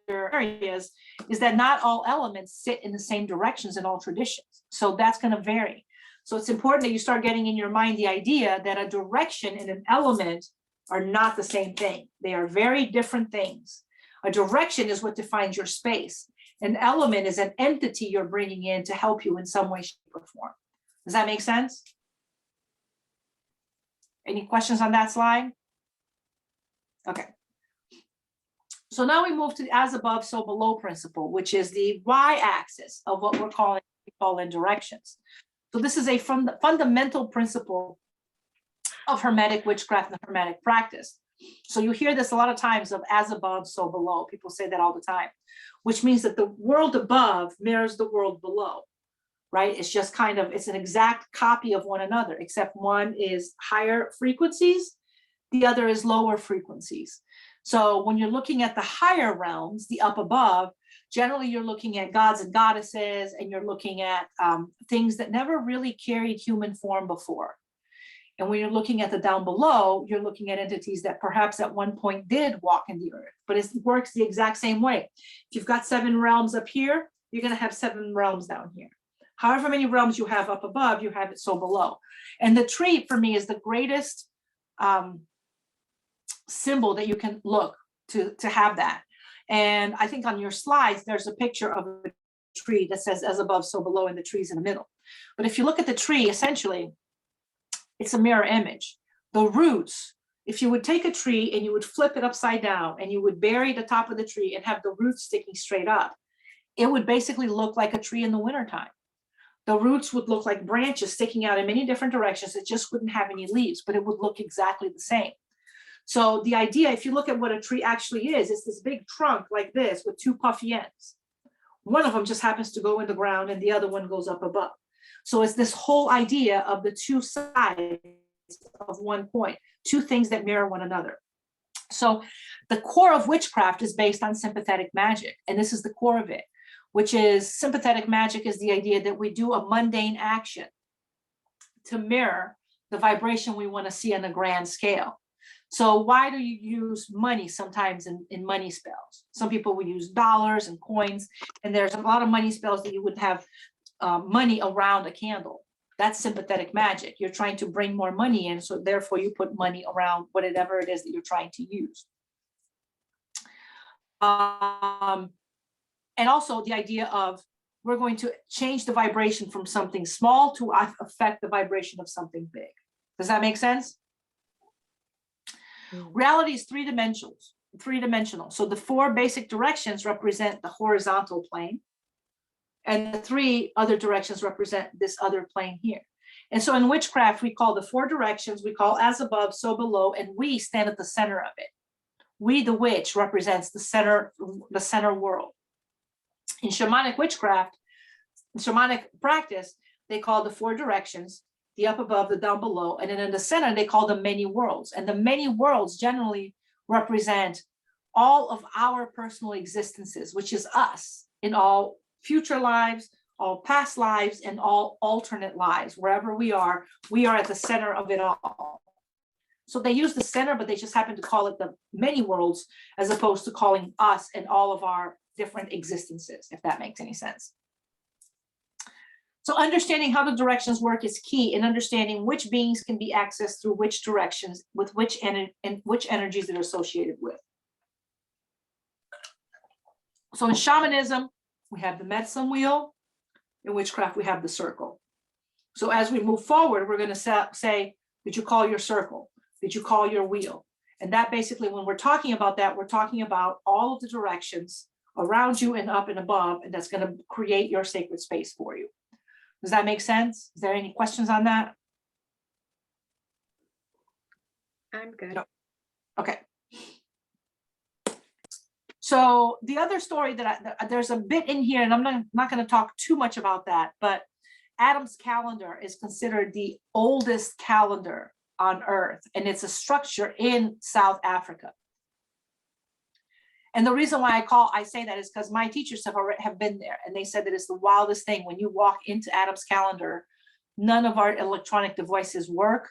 areas, is that not all elements sit in the same directions in all traditions. So that's going to vary. So it's important that you start getting in your mind the idea that a direction and an element are not the same thing. They are very different things. A direction is what defines your space. An element is an entity you're bringing in to help you in some way, shape, or form. Does that make sense? Any questions on that slide? Okay. So now we move to the as above, so below principle, which is the y-axis of what we call in directions. So this is a fundamental principle of Hermetic witchcraft and Hermetic practice. So you hear this a lot of times of as above, so below. People say that all the time, which means that the world above mirrors the world below, right? It's just kind of, it's an exact copy of one another, except one is higher frequencies, the other is lower frequencies. So when you're looking at the higher realms, the up above, generally you're looking at gods and goddesses, and you're looking at things that never really carried human form before. And when you're looking at the down below, you're looking at entities that perhaps at one point did walk in the earth, but it works the exact same way. If you've got 7 realms up here, you're going to have 7 realms down here. However many realms you have up above, you have it so below. And the tree for me is the greatest symbol that you can look to have that. And I think on your slides, there's a picture of a tree that says as above, so below, and the tree's in the middle. But if you look at the tree, essentially, it's a mirror image. The roots, if you would take a tree and you would flip it upside down and you would bury the top of the tree and have the roots sticking straight up, it would basically look like a tree in the wintertime. The roots would look like branches sticking out in many different directions. It just wouldn't have any leaves, but it would look exactly the same. So the idea, if you look at what a tree actually is, it's this big trunk like this with 2 puffy ends. One of them just happens to go in the ground and the other one goes up above. So it's this whole idea of the 2 sides of one coin, 2 things that mirror one another. So the core of witchcraft is based on sympathetic magic, and this is the core of it, which is sympathetic magic is the idea that we do a mundane action to mirror the vibration we want to see on a grand scale. So why do you use money sometimes in money spells? Some people will use dollars and coins, and there's a lot of money spells that you would have money around a candle. That's sympathetic magic. You're trying to bring more money in, so therefore you put money around whatever it is that you're trying to use. And also the idea of we're going to change the vibration from something small to affect the vibration of something big. Does that make sense? Reality is three-dimensional. So the 4 basic directions represent the horizontal plane, and the 3 other directions represent this other plane here. And so in witchcraft, we call the 4 directions, we call as above, so below, and we stand at the center of it. We, the witch, represents the center world. In shamanic witchcraft, shamanic practice, they call the 4 directions, the up above, the down below, and then in the center, they call the many worlds. And the many worlds generally represent all of our personal existences, which is us in all future lives, all past lives, and all alternate lives. Wherever we are at the center of it all. So they use the center, but they just happen to call it the many worlds, as opposed to calling us and all of our different existences, if that makes any sense. So understanding how the directions work is key in understanding which beings can be accessed through which directions with which and which energies they're associated with. So in shamanism, we have the medicine wheel. In witchcraft, we have the circle. So as we move forward, we're going to say, did you call your circle? Did you call your wheel? And that basically, when we're talking about that, we're talking about all of the directions around you and up and above, and that's going to create your sacred space for you. Does that make sense? Is there any questions on that?
I'm good.
No. Okay. So the other story that there's a bit in here, and I'm not going to talk too much about that, but Adam's calendar is considered the oldest calendar on Earth, and it's a structure in South Africa. And the reason why I say that is because my teachers have been there, and they said that it's the wildest thing. When you walk into Adam's calendar, none of our electronic devices work.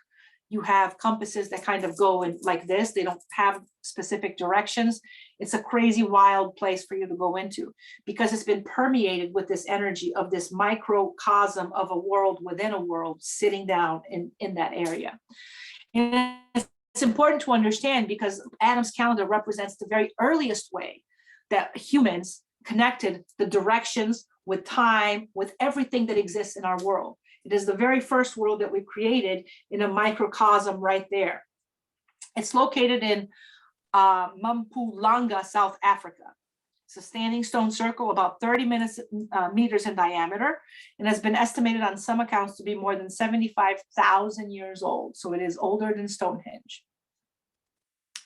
You have compasses that kind of go in like this. They don't have specific directions. It's a crazy, wild place for you to go into because it's been permeated with this energy of this microcosm of a world within a world sitting down in that area. And it's important to understand because Adam's calendar represents the very earliest way that humans connected the directions with time, with everything that exists in our world. It is the very first world that we created in a microcosm right there. It's located in Mpumalanga, South Africa. It's a standing stone circle about 30 meters in diameter and has been estimated on some accounts to be more than 75,000 years old. So it is older than Stonehenge.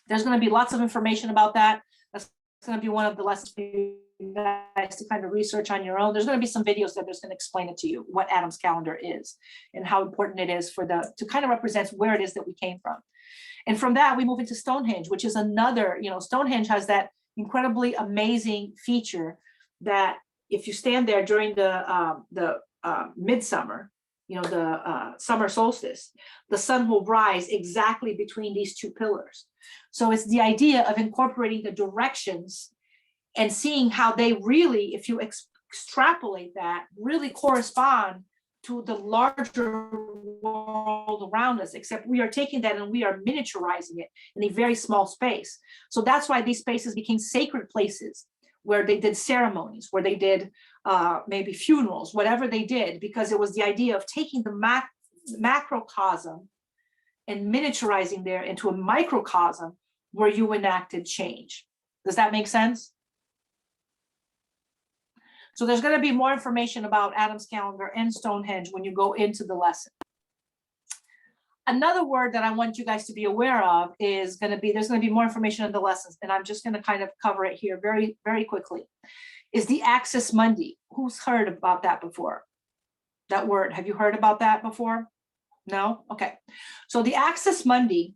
There's going to be lots of information about that. That's going to be one of the lessons for you guys to kind of research on your own. There's going to be some videos that there's going to explain it to you, what Adam's calendar is and how important it is to kind of represent where it is that we came from. And from that, we move into Stonehenge, which is another, Stonehenge has that incredibly amazing feature that if you stand there during the midsummer, the summer solstice, the sun will rise exactly between these two pillars. So it's the idea of incorporating the directions and seeing how they really, if you extrapolate that, really correspond to the larger world around us, except we are taking that and we are miniaturizing it in a very small space. So that's why these spaces became sacred places where they did ceremonies, where they did maybe funerals, whatever they did, because it was the idea of taking the macrocosm and miniaturizing there into a microcosm where you enacted change. Does that make sense? So there's going to be more information about Adam's calendar and Stonehenge when you go into the lesson. Another word that I want you guys to be aware of is there's going to be more information in the lessons, and I'm just going to kind of cover it here very, very quickly, is the Axis Mundi. Who's heard about that before? That word, have you heard about that before? No? Okay. So the Axis Mundi,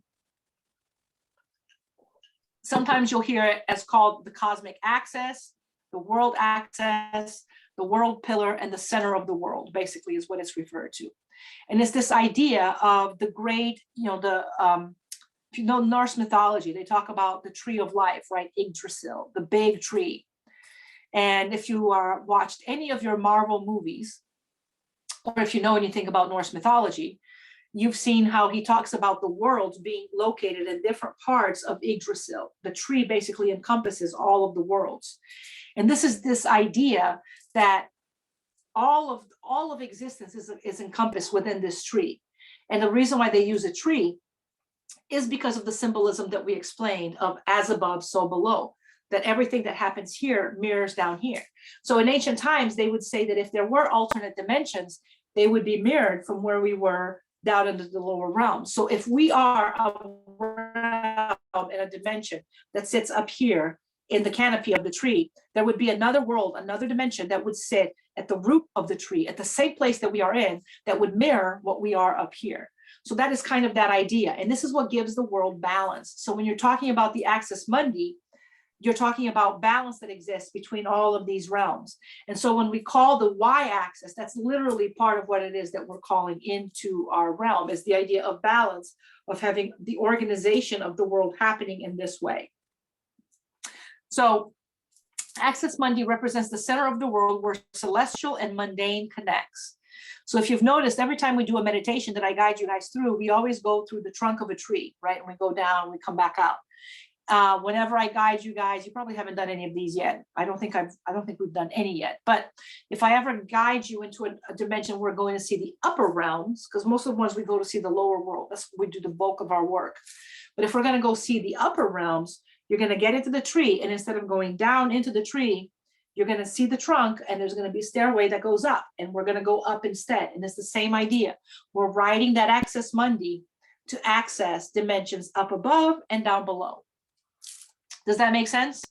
sometimes you'll hear it as called the cosmic axis, the world axis, the world pillar, and the center of the world, basically is what it's referred to. And it's this idea of the great, if you know Norse mythology, they talk about the tree of life, right? Yggdrasil, the big tree. And if you watched any of your Marvel movies, or if you know anything about Norse mythology, you've seen how he talks about the worlds being located in different parts of Yggdrasil. The tree basically encompasses all of the worlds. And this is this idea that all of existence is encompassed within this tree. And the reason why they use a tree is because of the symbolism that we explained of as above, so below, that everything that happens here mirrors down here. So in ancient times, they would say that if there were alternate dimensions, they would be mirrored from where we were down into the lower realm. So if we are a realm in a dimension that sits up here in the canopy of the tree, there would be another world, another dimension that would sit at the root of the tree, at the same place that we are in, that would mirror what we are up here. So that is kind of that idea. And this is what gives the world balance. So when you're talking about the Axis Mundi, you're talking about balance that exists between all of these realms. And so when we call the y-axis, that's literally part of what it is that we're calling into our realm, is the idea of balance, of having the organization of the world happening in this way. So Axis Mundi represents the center of the world where celestial and mundane connects. So if you've noticed, every time we do a meditation that I guide you guys through, we always go through the trunk of a tree, right? And we go down, we come back out. Whenever I guide you guys, you probably haven't done any of these yet. I don't think we've done any yet. But if I ever guide you into a dimension, we're going to see the upper realms, because most of the ones we go to see the lower world. That's where we do the bulk of our work. But if we're going to go see the upper realms, you're going to get into the tree, and instead of going down into the tree, you're going to see the trunk, and there's going to be a stairway that goes up, and we're going to go up instead. And it's the same idea. We're riding that access Mundi to access dimensions up above and down below. Does that make sense?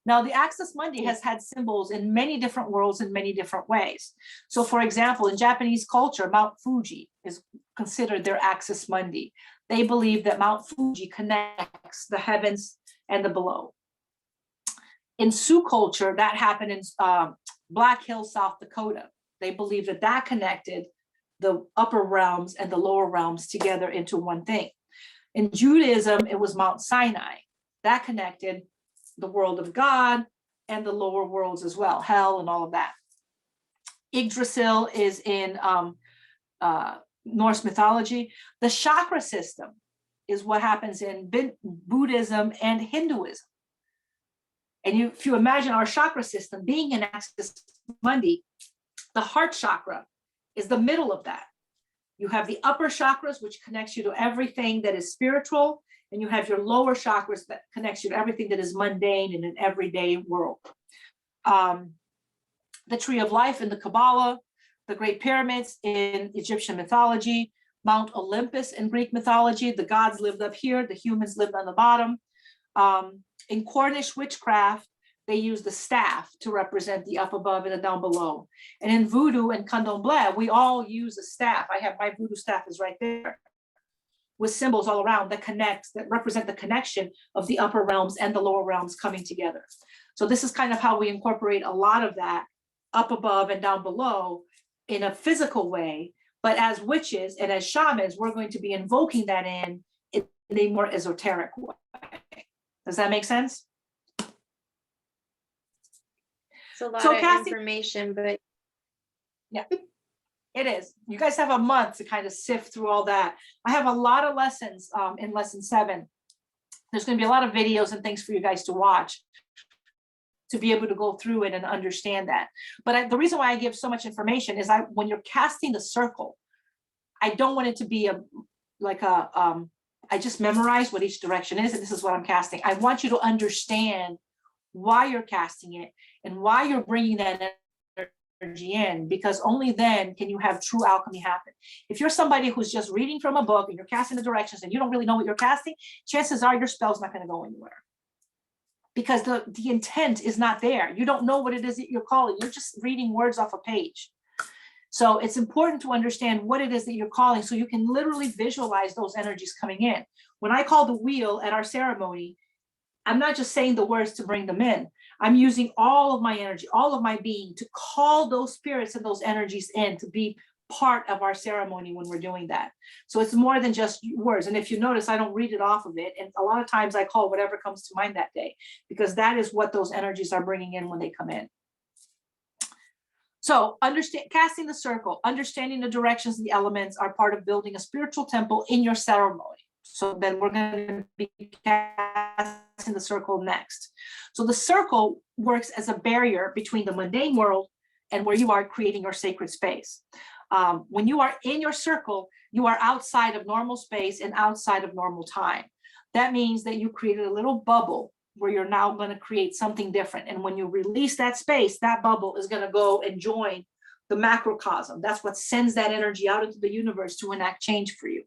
Now, the Access Mundi has had symbols in many different worlds in many different ways. So, for example, in Japanese culture, Mount Fuji is considered their Access Mundi. They believe that Mount Fuji connects the heavens and the below. In Sioux culture, that happened in Black Hills, South Dakota. They believe that that connected the upper realms and the lower realms together into one thing. In Judaism, it was Mount Sinai. That connected the world of God and the lower worlds as well, hell and all of that. Yggdrasil is in Norse mythology. The chakra system is what happens in Buddhism and Hinduism. And if you imagine our chakra system being in Access Mundi, the heart chakra is the middle of that. You have the upper chakras, which connects you to everything that is spiritual, and you have your lower chakras that connects you to everything that is mundane in an everyday world. The tree of life in the Kabbalah, the Great Pyramids in Egyptian mythology, Mount Olympus in Greek mythology, the gods lived up here, the humans lived on the bottom. In Cornish witchcraft, they use the staff to represent the up above and the down below. And in voodoo and candomblé, we all use a staff. I have my voodoo staff is right there, with symbols all around that represent the connection of the upper realms and the lower realms coming together. So this is kind of how we incorporate a lot of that up above and down below in a physical way. But as witches and as shamans, we're going to be invoking that in a more esoteric way. Does that make sense?
It's a lot of information, but
yeah. It is. You guys have a month to kind of sift through all that. I have a lot of lessons in lesson 7. There's going to be a lot of videos and things for you guys to watch to be able to go through it and understand that. But the reason why I give so much information is when you're casting the circle, I don't want it to be I just memorize what each direction is, and this is what I'm casting. I want you to understand why you're casting it and why you're bringing that energy in, because only then can you have true alchemy happen. If you're somebody who's just reading from a book and you're casting the directions and you don't really know what you're casting, chances are your spell's not going to go anywhere, because the intent is not there. You don't know what it is that you're calling. You're just reading words off a page. So it's important to understand what it is that you're calling, so you can literally visualize those energies coming in. When I call the wheel at our ceremony, I'm not just saying the words to bring them in. I'm using all of my energy, all of my being, to call those spirits and those energies in to be part of our ceremony when we're doing that. So it's more than just words. And if you notice, I don't read it off of it. And a lot of times I call whatever comes to mind that day, because that is what those energies are bringing in when they come in. So casting the circle, understanding the directions and the elements are part of building a spiritual temple in your ceremony. So then we're going to be casting the circle next. So the circle works as a barrier between the mundane world and where you are creating your sacred space. When you are in your circle, you are outside of normal space and outside of normal time. That means that you created a little bubble where you're now going to create something different. And when you release that space, that bubble is going to go and join the macrocosm. That's what sends that energy out into the universe to enact change for you.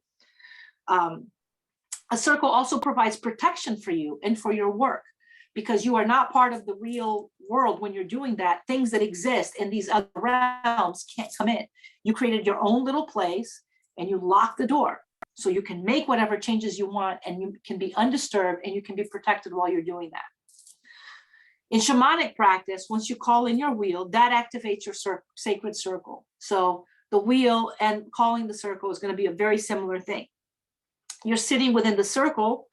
A circle also provides protection for you and for your work, because you are not part of the real world when you're doing that. Things that exist in these other realms can't come in. You created your own little place and you lock the door, so you can make whatever changes you want, and you can be undisturbed and you can be protected while you're doing that. In shamanic practice, once you call in your wheel, that activates your sacred circle. So the wheel and calling the circle is going to be a very similar thing. You're sitting within the circle,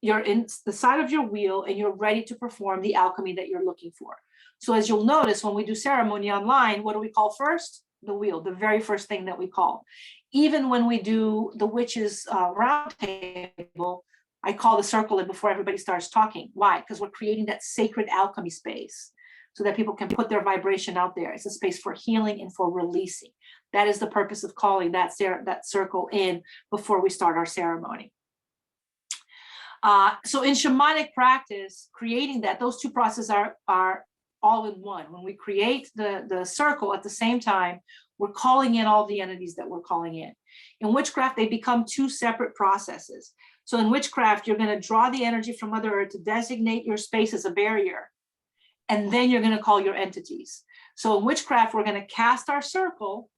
you're in the side of your wheel, and you're ready to perform the alchemy that you're looking for. So as you'll notice, when we do ceremony online, what do we call first? the wheel, the very first thing that we call. Even when we do the witches round table, I call the circle in before everybody starts talking. Why? Because we're creating that sacred alchemy space so that people can put their vibration out there. It's a space for healing and for releasing. That is the purpose of calling that circle in before we start our ceremony. So in shamanic practice, creating that, those two processes are all in one. When we create the circle at the same time, we're calling in all the entities that we're calling in. In witchcraft, they become two separate processes. So in witchcraft, you're going to draw the energy from Mother Earth to designate your space as a barrier. And then you're going to call your entities. So in witchcraft, we're going to cast our circle,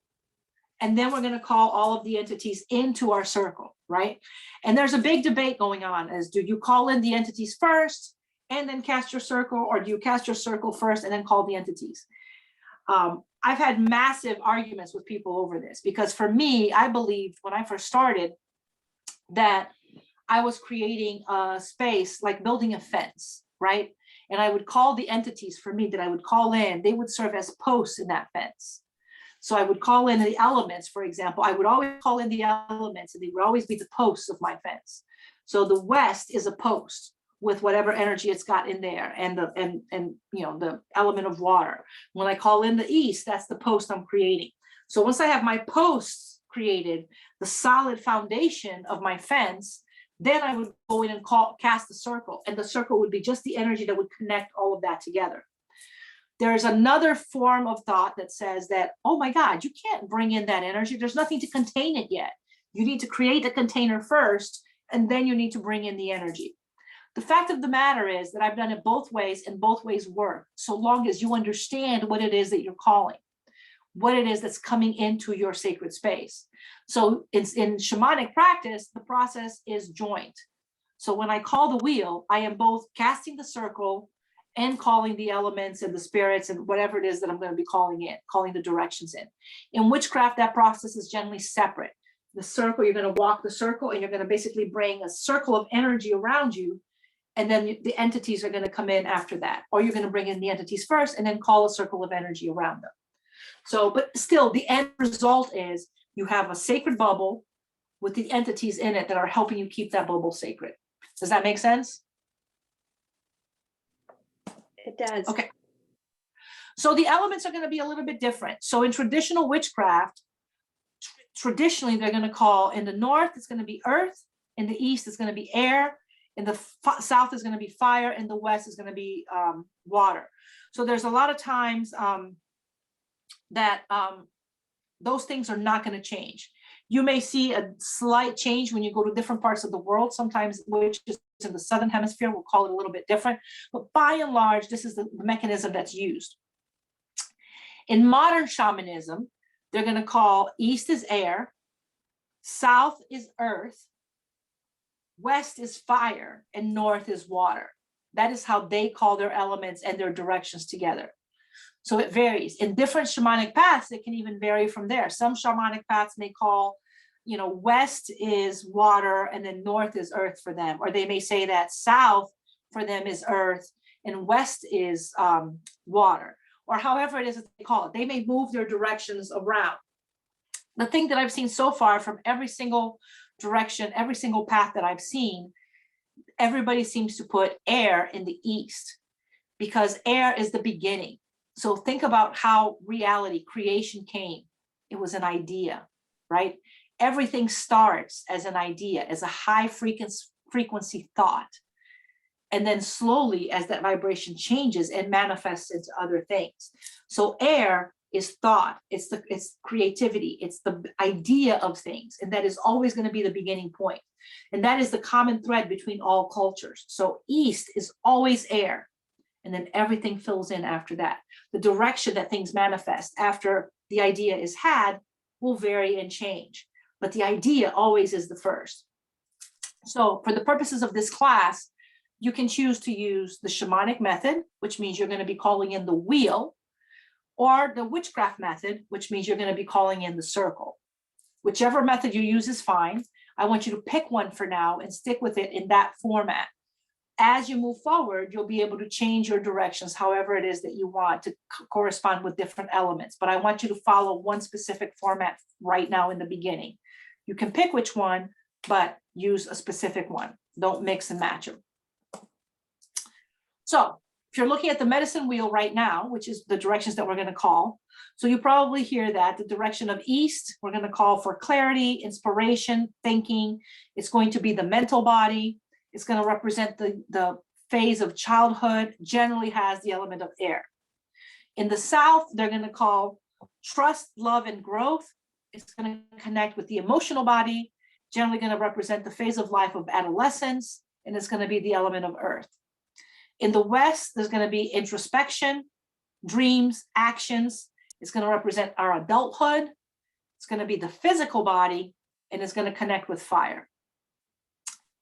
and then we're going to call all of the entities into our circle, right? And there's a big debate going on as, do you call in the entities first and then cast your circle, or do you cast your circle first and then call the entities? I've had massive arguments with people over this, because for me, I believed when I first started that I was creating a space like building a fence, right? And I would call the entities for me that I would call in, they would serve as posts in that fence. So I would call in the elements, for example. I would always call in the elements, and they would always be the posts of my fence. So the west is a post with whatever energy it's got in there, and the element of water. When I call in the east, that's the post I'm creating. So once I have my posts created, the solid foundation of my fence, then I would go in and cast the circle, and the circle would be just the energy that would connect all of that together. There's another form of thought that says that, oh my God, you can't bring in that energy. There's nothing to contain it yet. You need to create the container first, and then you need to bring in the energy. The fact of the matter is that I've done it both ways, and both ways work, so long as you understand what it is that you're calling, what it is that's coming into your sacred space. So in shamanic practice, the process is joint. So when I call the wheel, I am both casting the circle and calling the elements and the spirits and whatever it is that I'm going to be calling the directions in. In witchcraft, that process is generally separate. The circle, you're going to walk the circle, and you're going to basically bring a circle of energy around you, and then the entities are going to come in after that. Or you're going to bring in the entities first and then call a circle of energy around them. So, but still, the end result is you have a sacred bubble with the entities in it that are helping you keep that bubble sacred. Does that make sense?
It does.
Okay. So the elements are going to be a little bit different. So in traditional witchcraft, traditionally they're going to call, in the north, it's going to be earth. In the east, it's going to be air. In the south is going to be fire. In the west is going to be water. So there's a lot of times that those things are not going to change. You may see a slight change when you go to different parts of the world. Sometimes, which is in the southern hemisphere, we'll call it a little bit different. But by and large, this is the mechanism that's used. In modern shamanism, they're going to call east is air, south is earth, west is fire, and north is water. That is how they call their elements and their directions together. So it varies. In different shamanic paths, it can even vary from there. Some shamanic paths may call, west is water and then north is earth for them. Or they may say that south for them is earth and west is water. Or however it is that they call it. They may move their directions around. The thing that I've seen so far from every single direction, every single path that I've seen, everybody seems to put air in the east, because air is the beginning. So think about how reality, creation came. It was an idea, right? Everything starts as an idea, as a high frequency thought. And then slowly, as that vibration changes, it manifests into other things. So air is thought, it's creativity, it's the idea of things. And that is always going to be the beginning point. And that is the common thread between all cultures. So east is always air. And then everything fills in after that. The direction that things manifest after the idea is had will vary and change, but the idea always is the first. So for the purposes of this class, you can choose to use the shamanic method, which means you're going to be calling in the wheel, or the witchcraft method, which means you're going to be calling in the circle. Whichever method you use is fine. I want you to pick one for now and stick with it in that format. as you move forward, you'll be able to change your directions, however it is that you want to correspond with different elements. But I want you to follow one specific format right now in the beginning. You can pick which one, but use a specific one. Don't mix and match them. So if you're looking at the medicine wheel right now, which is the directions that we're going to call, so you probably hear that the direction of east, we're going to call for clarity, inspiration, thinking. It's going to be the mental body. It's going to represent the phase of childhood, generally has the element of air. In the south, they're going to call trust, love, and growth. It's going to connect with the emotional body, generally going to represent the phase of life of adolescence, and it's going to be the element of earth. In the west, there's going to be introspection, dreams, actions. It's going to represent our adulthood. It's going to be the physical body, and it's going to connect with fire.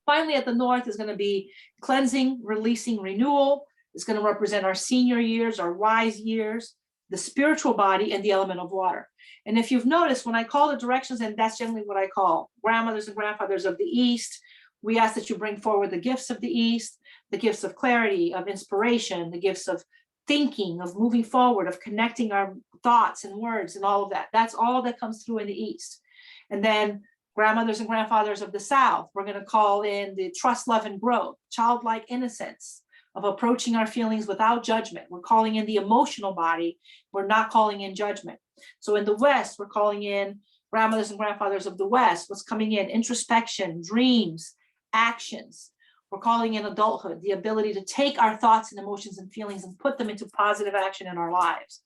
Finally, at the north is going to be cleansing, releasing, renewal. It's going to represent our senior years, our wise years, the spiritual body, and the element of water. And if you've noticed, when I call the directions, and that's generally what I call grandmothers and grandfathers of the East, we ask that you bring forward the gifts of the East, the gifts of clarity, of inspiration, the gifts of thinking, of moving forward, of connecting our thoughts and words and all of that. That's all that comes through in the East. And then grandmothers and grandfathers of the South, we're going to call in the trust, love, and growth, childlike innocence of approaching our feelings without judgment. We're calling in the emotional body. We're not calling in judgment. So in the West, we're calling in grandmothers and grandfathers of the West. What's coming in? Introspection, dreams, actions. We're calling in adulthood, the ability to take our thoughts and emotions and feelings and put them into positive action in our lives.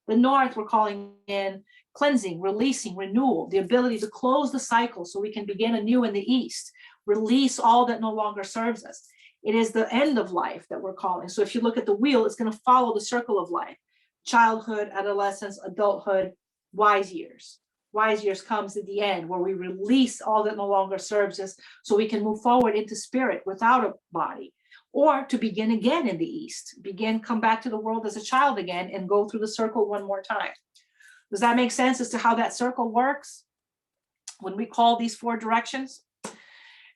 The North, we're calling in cleansing, releasing, renewal, the ability to close the cycle so we can begin anew in the East, release all that no longer serves us. It is the end of life that we're calling. So if you look at the wheel, it's going to follow the circle of life: childhood, adolescence, adulthood, wise years. Wise years comes at the end, where we release all that no longer serves us so we can move forward into spirit without a body, or to begin again in the East, come back to the world as a child again and go through the circle one more time. Does that make sense as to how that circle works when we call these four directions?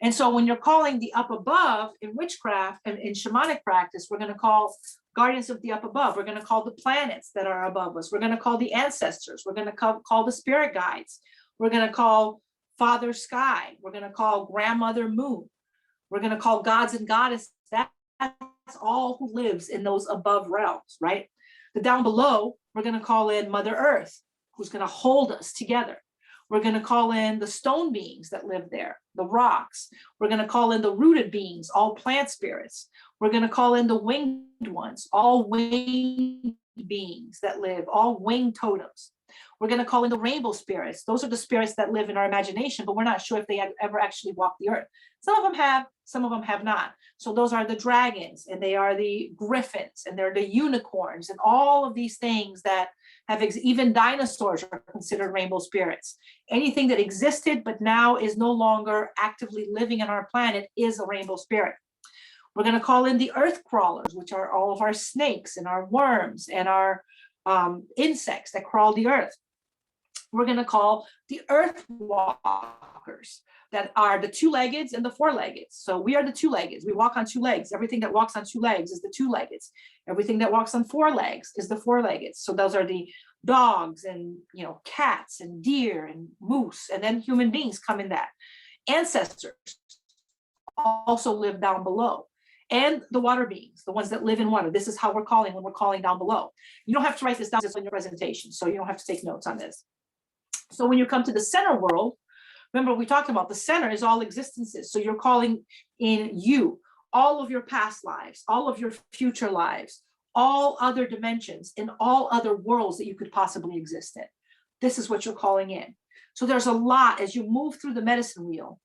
And so when you're calling the up above in witchcraft and in shamanic practice, we're going to call guardians of the up above. We're going to call the planets that are above us. We're going to call the ancestors. We're going to call the spirit guides. We're going to call Father Sky. We're going to call Grandmother Moon. We're going to call gods and goddesses. That's all who lives in those above realms, right? The down below, we're going to call in Mother Earth, who's going to hold us together. We're going to call in the stone beings that live there, the rocks. We're going to call in the rooted beings, all plant spirits. We're going to call in the winged ones, all winged beings that live, all winged totems. We're going to call in the rainbow spirits. Those are the spirits that live in our imagination, but we're not sure if they have ever actually walked the earth. Some of them have, some of them have not. So those are the dragons, and they are the griffins, and they're the unicorns, and all of these things that have, even dinosaurs are considered rainbow spirits. Anything that existed but now is no longer actively living on our planet is a rainbow spirit. We're going to call in the earth crawlers, which are all of our snakes and our worms and our insects that crawl the earth. We're going to call the earth walkers, that are the two-leggeds and the four-leggeds. So we are the two-leggeds. We walk on two legs. Everything that walks on two legs is the two-leggeds. Everything that walks on four legs is the four-leggeds. So those are the dogs and, cats and deer and moose, and then human beings come in that. Ancestors also live down below. And the water beings, the ones that live in water. This is how we're calling when we're calling down below. You don't have to write this down in your presentation, so you don't have to take notes on this. So when you come to the center world, remember we talked about the center is all existences. So you're calling in you, all of your past lives, all of your future lives, all other dimensions, and all other worlds that you could possibly exist in. This is what you're calling in. So there's a lot as you move through the medicine wheel.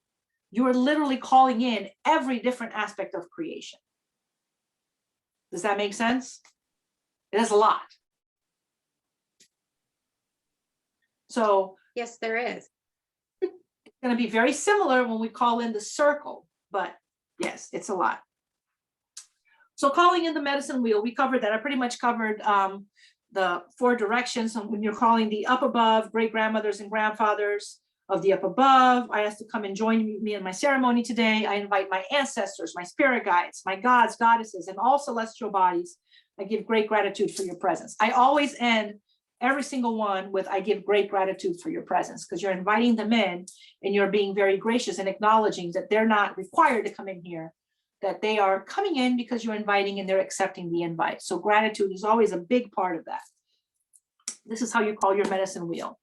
You are literally calling in every different aspect of creation. Does that make sense? It is a lot. So
yes, there is.
It's going to be very similar when we call in the circle, but yes, it's a lot. So calling in the medicine wheel, we covered that. I pretty much covered the four directions. So when you're calling the up above, great grandmothers and grandfathers, of the up above. I ask to come and join me in my ceremony today. I invite my ancestors, my spirit guides, my gods, goddesses, and all celestial bodies. I give great gratitude for your presence. I always end every single one with I give great gratitude for your presence, because you're inviting them in and you're being very gracious and acknowledging that they're not required to come in here, that they are coming in because you're inviting and they're accepting the invite. So gratitude is always a big part of that. This is how you call your medicine wheel.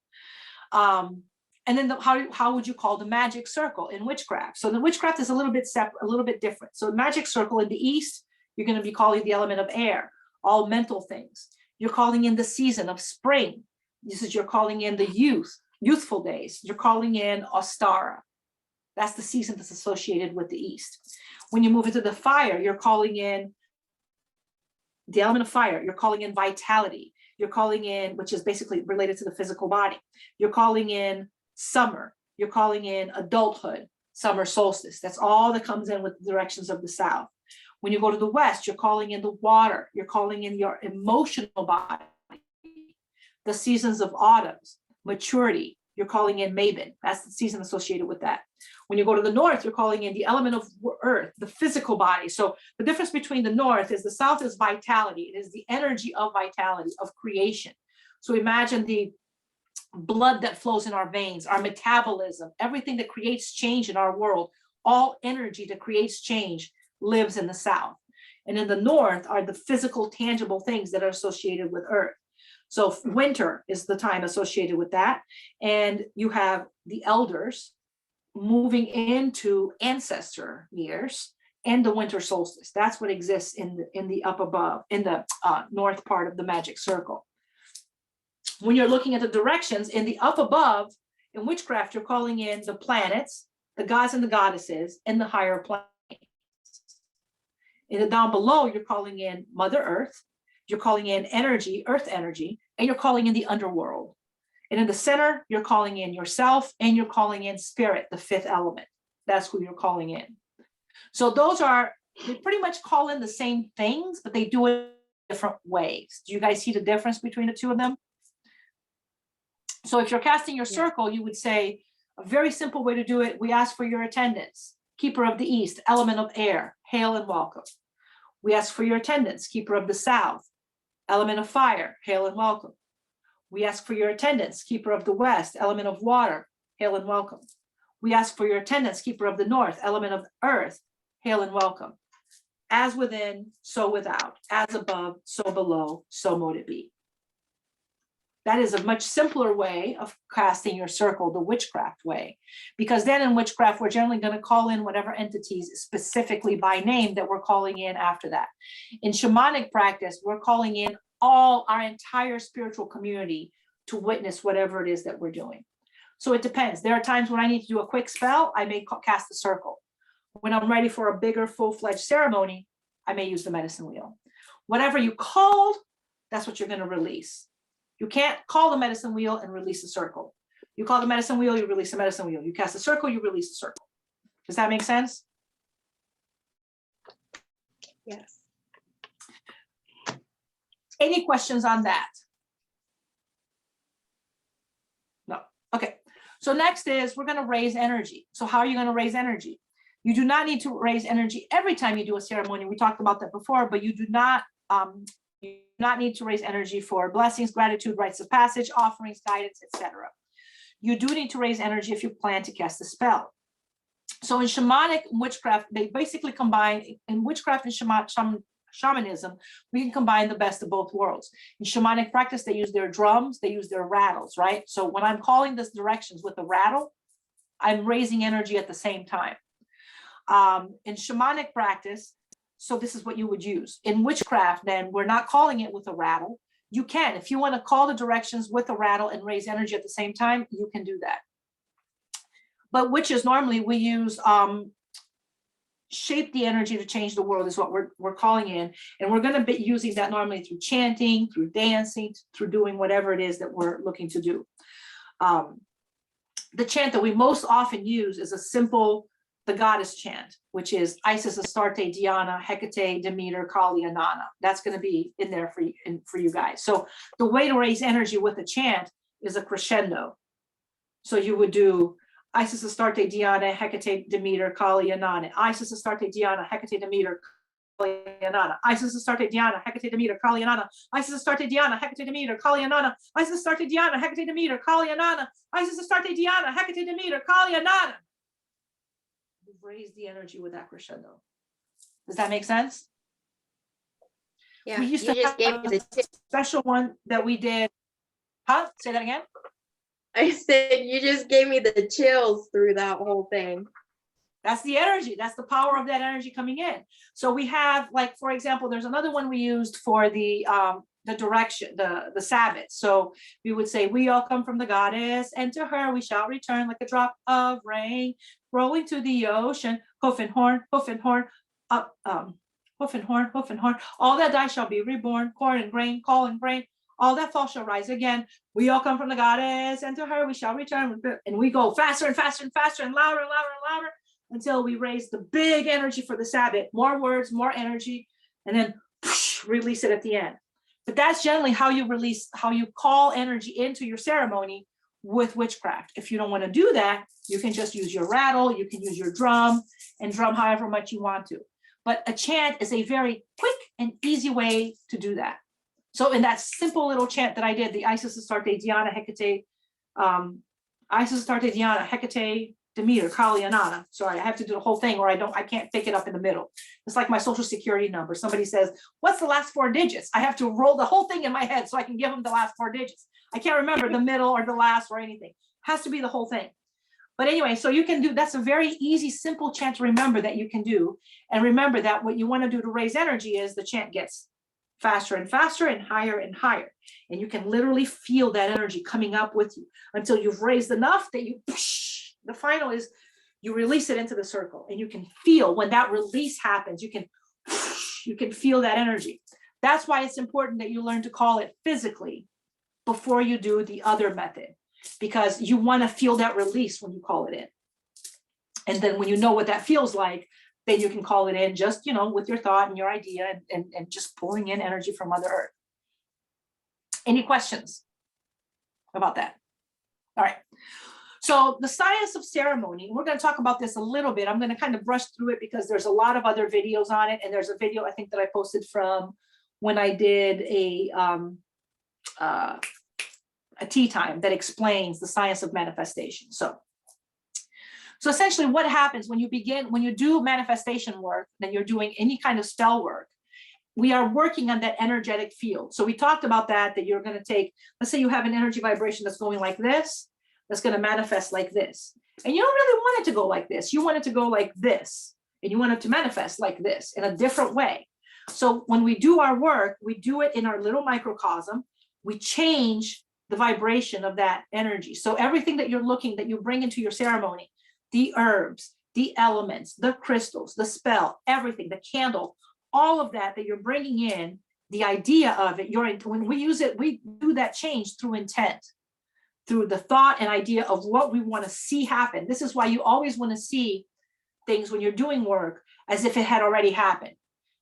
And then how would you call the magic circle in witchcraft? So the witchcraft is a little bit separate, a little bit different. So magic circle in the East, you're going to be calling the element of air, all mental things. You're calling in the season of spring. This is, you're calling in the youthful days. You're calling in Ostara. That's the season that's associated with the East. When you move into the fire, you're calling in the element of fire. You're calling in vitality. You're calling in, which is basically related to the physical body. You're calling in summer. You're calling in adulthood, summer solstice. That's all that comes in with the directions of the South. When you go to the West, you're calling in the water. You're calling in your emotional body, the seasons of autumns, maturity. You're calling in Mabon. That's the season associated with that. When you go to the North, you're calling in the element of earth, the physical body. So the difference between the North is the South is vitality. It is the energy of vitality, of creation. So imagine the blood that flows in our veins, our metabolism, everything that creates change in our world, all energy that creates change lives in the South. And in the North are the physical, tangible things that are associated with earth. So winter is the time associated with that. And you have the elders moving into ancestor years and the winter solstice. That's what exists in the up above, in the north part of the magic circle. When you're looking at the directions in the up above, in witchcraft, you're calling in the planets, the gods and the goddesses, and the higher planes. In the down below, you're calling in Mother Earth, you're calling in energy, earth energy, and you're calling in the underworld. And in the center, you're calling in yourself and you're calling in spirit, the fifth element. That's who you're calling in. So those are, they pretty much call in the same things, but they do it different ways. Do you guys see the difference between the two of them? So if you're casting your circle, you would say, a very simple way to do it, we ask for your attendance. Keeper of the East, element of air, hail and welcome. We ask for your attendance, keeper of the South, element of fire, hail and welcome. We ask for your attendance, keeper of the West, element of water, hail and welcome. We ask for your attendance, keeper of the North, element of earth, hail and welcome. As within, so without, as above, so below, so mote it be. That is a much simpler way of casting your circle, the witchcraft way, because then in witchcraft, we're generally going to call in whatever entities specifically by name that we're calling in after that. In shamanic practice, we're calling in our entire spiritual community to witness whatever it is that we're doing. So it depends. There are times when I need to do a quick spell, I may cast the circle. When I'm ready for a bigger full-fledged ceremony, I may use the medicine wheel. Whatever you called, that's what you're going to release. You can't call the medicine wheel and release the circle. You call the medicine wheel, you release the medicine wheel. You cast the circle, you release the circle. Does that make sense?
Yes.
Any questions on that? No. Okay. So next is we're going to raise energy. So how are you going to raise energy? You do not need to raise energy every time you do a ceremony. We talked about that before, but you do not need to raise energy for blessings, gratitude, rites of passage, offerings, guidance, etc. You do need to raise energy if you plan to cast a spell. So in shamanic witchcraft, they basically combine, in witchcraft and shamanism, we can combine the best of both worlds. In shamanic practice, they use their drums, they use their rattles, right? So when I'm calling this directions with a rattle, I'm raising energy at the same time. In shamanic practice, so this is what you would use. In witchcraft, then, we're not calling it with a rattle. You can, if you want to call the directions with a rattle and raise energy at the same time, you can do that. But witches, normally we use shape the energy to change the world is what we're calling in. And we're going to be using that normally through chanting, through dancing, through doing whatever it is that we're looking to do. The chant that we most often use is a simple, the goddess chant, which is Isis, Astarte, Diana, Hecate, Demeter, Kali, Inanna. That's going to be in there for you guys. So the way to raise energy with a chant is a crescendo. So you would do Isis Astarte Diana Hecate Demeter Kali Inanna, Isis Astarte Diana Hecate Demeter Kali Inanna, Isis Astarte Diana Hecate Demeter Kali Inanna, Isis Astarte Diana Hecate Demeter Kali Inanna, Isis Astarte Diana Hecate Demeter Kali Inanna, Isis Astarte Diana Hecate Demeter Kali Inanna. You've raised the energy with that crescendo. Does that make sense?
Yeah,
We used to
you just gave me
have
the
a special one that we did. Huh? Say that again?
I said you just gave me the chills through that whole thing.
That's the energy. That's the power of that energy coming in. So we have, like, for example, there's another one we used for the direction, the Sabbath. So we would say, we all come from the goddess, and to her we shall return like a drop of rain, rolling to the ocean, hoof and horn, up, hoof and horn. All that die shall be reborn, corn and grain, call and grain. All that fall shall rise again. We all come from the goddess, and to her we shall return. And we go faster and faster and faster and louder and louder and louder until we raise the big energy for the Sabbath. More words, more energy, and then release it at the end. But that's generally how you release, how you call energy into your ceremony with witchcraft. If you don't want to do that, you can just use your rattle, you can use your drum, and drum however much you want to. But a chant is a very quick and easy way to do that. So in that simple little chant that I did, the Isis Astarte Diana Hecate, Isis Astarte Diana Hecate Demeter Kali Inanna. Sorry, I have to do the whole thing, or I can't pick it up in the middle. It's like my social security number. Somebody says, what's the last 4 digits? I have to roll the whole thing in my head so I can give them the last 4 digits. I can't remember the middle or the last or anything. It has to be the whole thing. But anyway, so you can do, that's a very easy, simple chant to remember that you can do. And remember that what you want to do to raise energy is the chant gets faster and faster and higher and higher. And you can literally feel that energy coming up with you until you've raised enough that you, the final is you release it into the circle, and you can feel when that release happens, you can feel that energy. That's why it's important that you learn to call it physically before you do the other method, because you want to feel that release when you call it in. And then when you know what that feels like, then you can call it in just, with your thought and your idea and just pulling in energy from Mother Earth. Any questions about that? All right. So the science of ceremony, we're going to talk about this a little bit. I'm going to kind of brush through it because there's a lot of other videos on it. And there's a video I think that I posted from when I did a tea time that explains the science of manifestation. So essentially what happens when you do manifestation work, then you're doing any kind of spell work, we are working on that energetic field. So we talked about that you're going to take, let's say you have an energy vibration that's going like this, that's going to manifest like this. And you don't really want it to go like this. You want it to go like this. And you want it to manifest like this in a different way. So when we do our work, we do it in our little microcosm. We change the vibration of that energy. So everything that you bring into your ceremony, the herbs, the elements, the crystals, the spell, everything, the candle, all of that you're bringing in, the idea of it, when we use it, we do that change through intent, through the thought and idea of what we want to see happen. This is why you always want to see things when you're doing work as if it had already happened.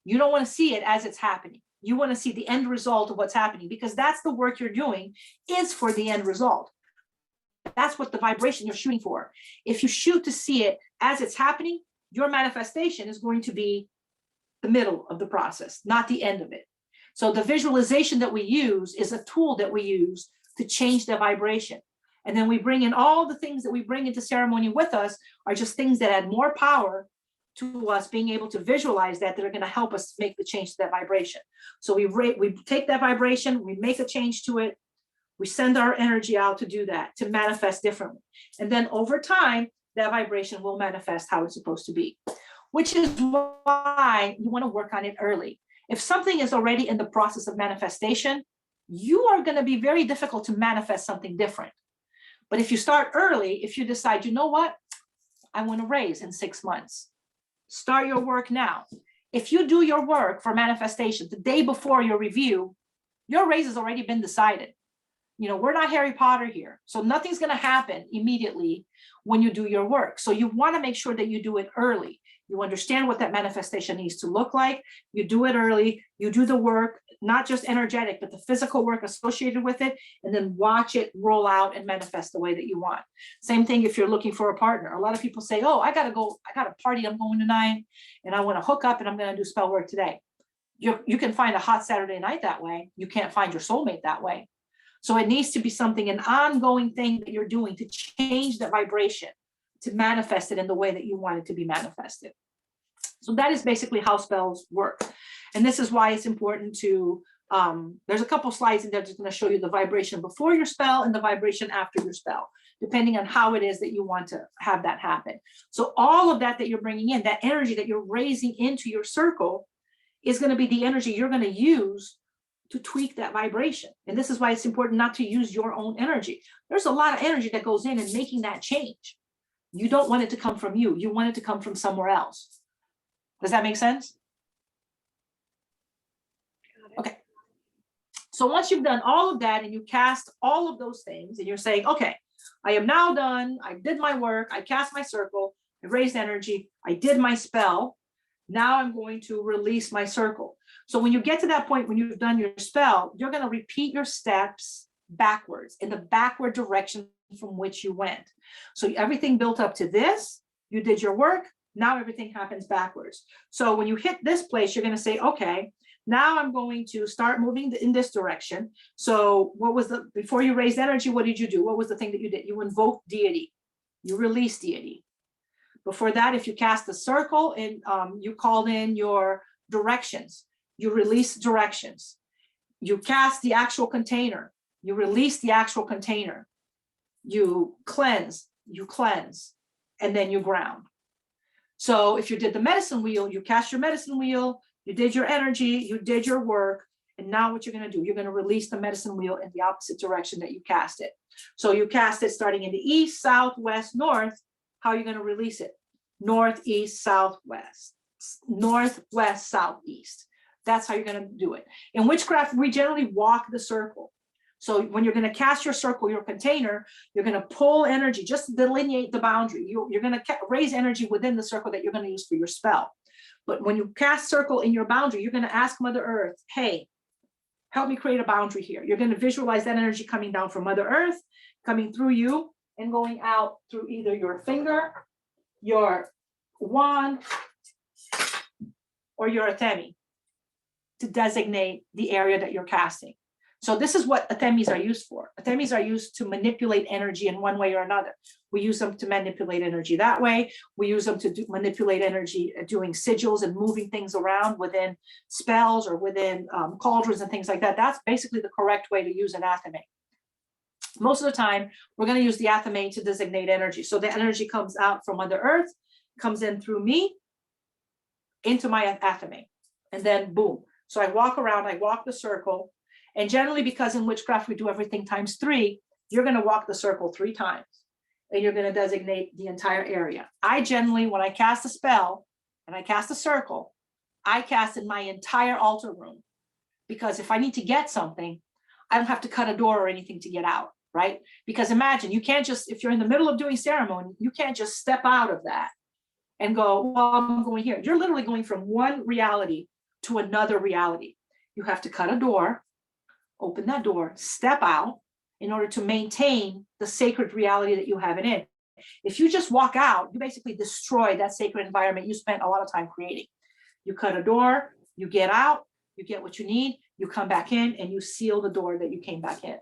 You don't want to see it as it's happening. You want to see the end result of what's happening, because that's the work you're doing is for the end result. That's what the vibration you're shooting for. If you shoot to see it as it's happening, your manifestation is going to be the middle of the process, not the end of it. So the visualization that we use is a tool that we use to change the vibration. And then we bring in all the things that we bring into ceremony with us are just things that add more power to us being able to visualize that are going to help us make the change to that vibration. So we take that vibration, we make a change to it, we send our energy out to do that, to manifest differently. And then over time, that vibration will manifest how it's supposed to be, which is why you want to work on it early. If something is already in the process of manifestation, you are going to be very difficult to manifest something different. But if you start early, if you decide, you know what, I want to raise in 6 months, start your work now. If you do your work for manifestation the day before your review, your raise has already been decided. We're not Harry Potter here. So nothing's going to happen immediately when you do your work. So you want to make sure that you do it early. You understand what that manifestation needs to look like. You do it early, you do the work, not just energetic, but the physical work associated with it, and then watch it roll out and manifest the way that you want. Same thing if you're looking for a partner. A lot of people say, oh, I got a party I'm going tonight, and I want to hook up and I'm going to do spell work today. You can find a hot Saturday night that way. You can't find your soulmate that way. So it needs to be something, an ongoing thing that you're doing to change the vibration, to manifest it in the way that you want it to be manifested. So that is basically how spells work. And this is why it's important to, there's a couple slides in there that's going to show you the vibration before your spell and the vibration after your spell, depending on how it is that you want to have that happen. So all of that you're bringing in, that energy that you're raising into your circle, is going to be the energy you're going to use to tweak that vibration. And this is why it's important not to use your own energy. There's a lot of energy that goes in making that change. You don't want it to come from you. You want it to come from somewhere else. Does that make sense? Okay. So once you've done all of that and you cast all of those things and you're saying, okay, I am now done. I did my work. I cast my circle. I raised energy. I did my spell. Now I'm going to release my circle. So when you get to that point, when you've done your spell, you're going to repeat your steps backwards in the backward direction from which you went. So everything built up to this, you did your work. Now everything happens backwards. So when you hit this place, you're going to say, okay, now I'm going to start moving in this direction. So what was before you raised energy, what did you do? What was the thing that you did? You invoked deity. You released deity. Before that, if you cast a circle and you called in your directions, you release directions. You cast the actual container, you release the actual container. You cleanse, and then you ground. So if you did the medicine wheel, you cast your medicine wheel, you did your energy, you did your work, and now what you're going to do, you're going to release the medicine wheel in the opposite direction that you cast it. So you cast it starting in the east, south, west, north. How are you going to release it? North, east, south, west. North, west, south, east. That's how you're going to do it. In witchcraft, we generally walk the circle. So when you're going to cast your circle, your container, you're going to pull energy, just delineate the boundary. You're going to raise energy within the circle that you're going to use for your spell. But when you cast circle in your boundary, you're going to ask Mother Earth, hey, help me create a boundary here. You're going to visualize that energy coming down from Mother Earth, coming through you, and going out through either your finger, your wand, or your athame to designate the area that you're casting. So this is what athames are used for. Athames are used to manipulate energy in one way or another. We use them to manipulate energy that way. We use them to manipulate energy doing sigils and moving things around within spells or within cauldrons and things like that. That's basically the correct way to use an athame. Most of the time, we're going to use the athame to designate energy. So the energy comes out from Mother Earth, comes in through me, into my athame, and then boom. So I walk around, I walk the circle, and generally because in witchcraft we do everything times 3, you're going to walk the circle 3 times, and you're going to designate the entire area. I generally, when I cast a spell and I cast a circle, I cast in my entire altar room, because if I need to get something, I don't have to cut a door or anything to get out, right? Because imagine, you can't just, if you're in the middle of doing ceremony, you can't just step out of that and go, well, I'm going here. You're literally going from one reality to another reality. You have to cut a door, open that door, step out in order to maintain the sacred reality that you have it in. If you just walk out, you basically destroy that sacred environment you spent a lot of time creating. You cut a door, you get out, you get what you need, you come back in, and you seal the door that you came back in.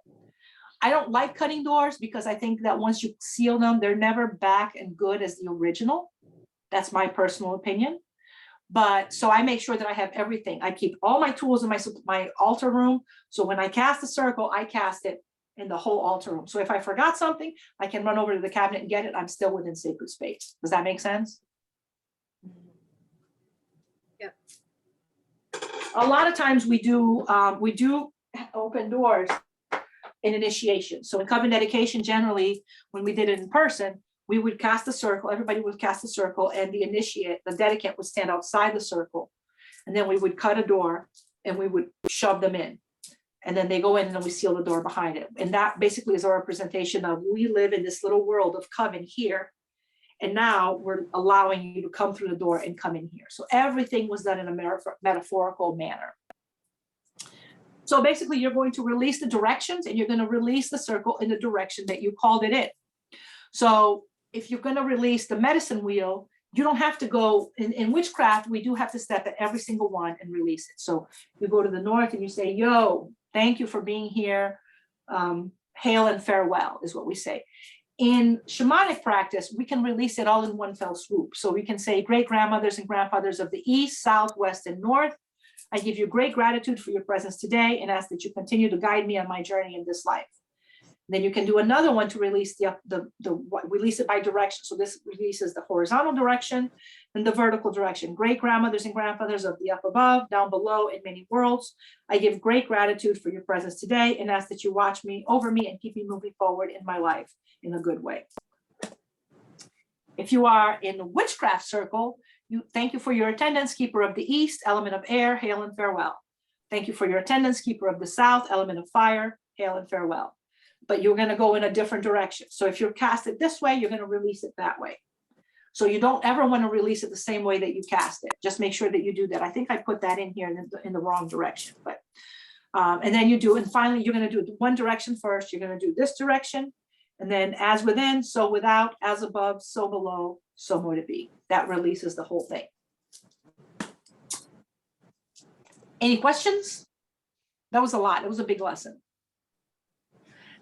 I don't like cutting doors because I think that once you seal them, they're never back and good as the original. That's my personal opinion. But so I make sure that I have everything. I keep all my tools in my altar room. So when I cast a circle, I cast it in the whole altar room. So if I forgot something, I can run over to the cabinet and get it. I'm still within sacred space. Does that make sense?
Yep.
A lot of times we do open doors in initiation. So in coven dedication, generally, when we did it in person, we would cast a circle, everybody would cast a circle, and the initiate, the dedicant, would stand outside the circle. And then we would cut a door and we would shove them in. And then they go in and then we seal the door behind it. And that basically is our representation of, we live in this little world of coven here. And now we're allowing you to come through the door and come in here. So everything was done in a metaphorical manner. So basically you're going to release the directions and you're going to release the circle in the direction that you called it in. So if you're going to release the medicine wheel, you don't have to go in witchcraft. We do have to step at every single one and release it. So you go to the north and you say, yo, thank you for being here. Hail and farewell is what we say. In shamanic practice, we can release it all in one fell swoop. So we can say, great grandmothers and grandfathers of the east, south, west, and north, I give you great gratitude for your presence today and ask that you continue to guide me on my journey in this life. Then you can do another one to release release it by direction. So this releases the horizontal direction and the vertical direction. Great grandmothers and grandfathers of the up above, down below, in many worlds, I give great gratitude for your presence today and ask that you watch me, over me, and keep me moving forward in my life in a good way. If you are in the witchcraft circle, you thank you for your attendance, keeper of the east, element of air, hail and farewell. Thank you for your attendance, keeper of the south, element of fire, hail and farewell. But you're going to go in a different direction. So if you're cast it this way, you're going to release it that way. So you don't ever want to release it the same way that you cast it. Just make sure that you do that. I think I put that in here in the wrong direction, but and then you do, and finally you're going to do one direction first. You're going to do this direction, and then as within, so without, as above, so below, so more to be. That releases the whole thing. Any questions? That was a lot. It was a big lesson.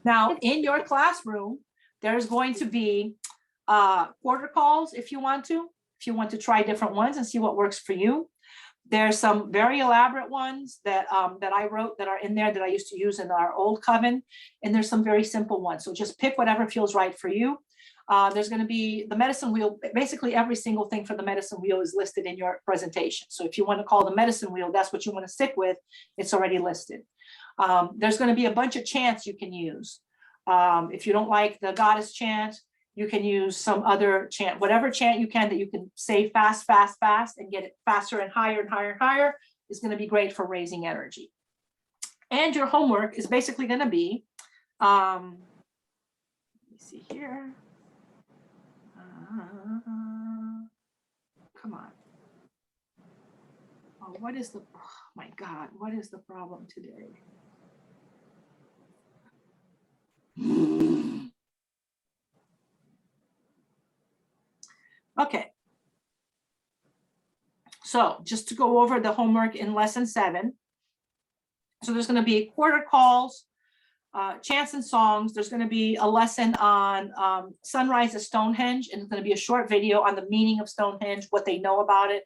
Now, in your classroom, there's going to be quarter calls if you want to try different ones and see what works for you. There's some very elaborate ones that I wrote that are in there that I used to use in our old coven, and there's some very simple ones. So just pick whatever feels right for you. There's going to be the medicine wheel. Basically, every single thing for the medicine wheel is listed in your presentation. So if you want to call the medicine wheel, that's what you want to stick with. It's already listed. There's going to be a bunch of chants you can use. If you don't like the goddess chant, you can use some other chant, whatever chant you can that you can say fast, fast, fast, and get it faster and higher and higher and higher is going to be great for raising energy. And your homework is basically going to be, let me see here. Come on. Oh, what is the, oh my God, what is the problem today? Okay. So just to go over the homework in lesson 7. So there's going to be quarter calls, chants and songs. There's going to be a lesson on sunrise at Stonehenge, and it's going to be a short video on the meaning of Stonehenge, what they know about it.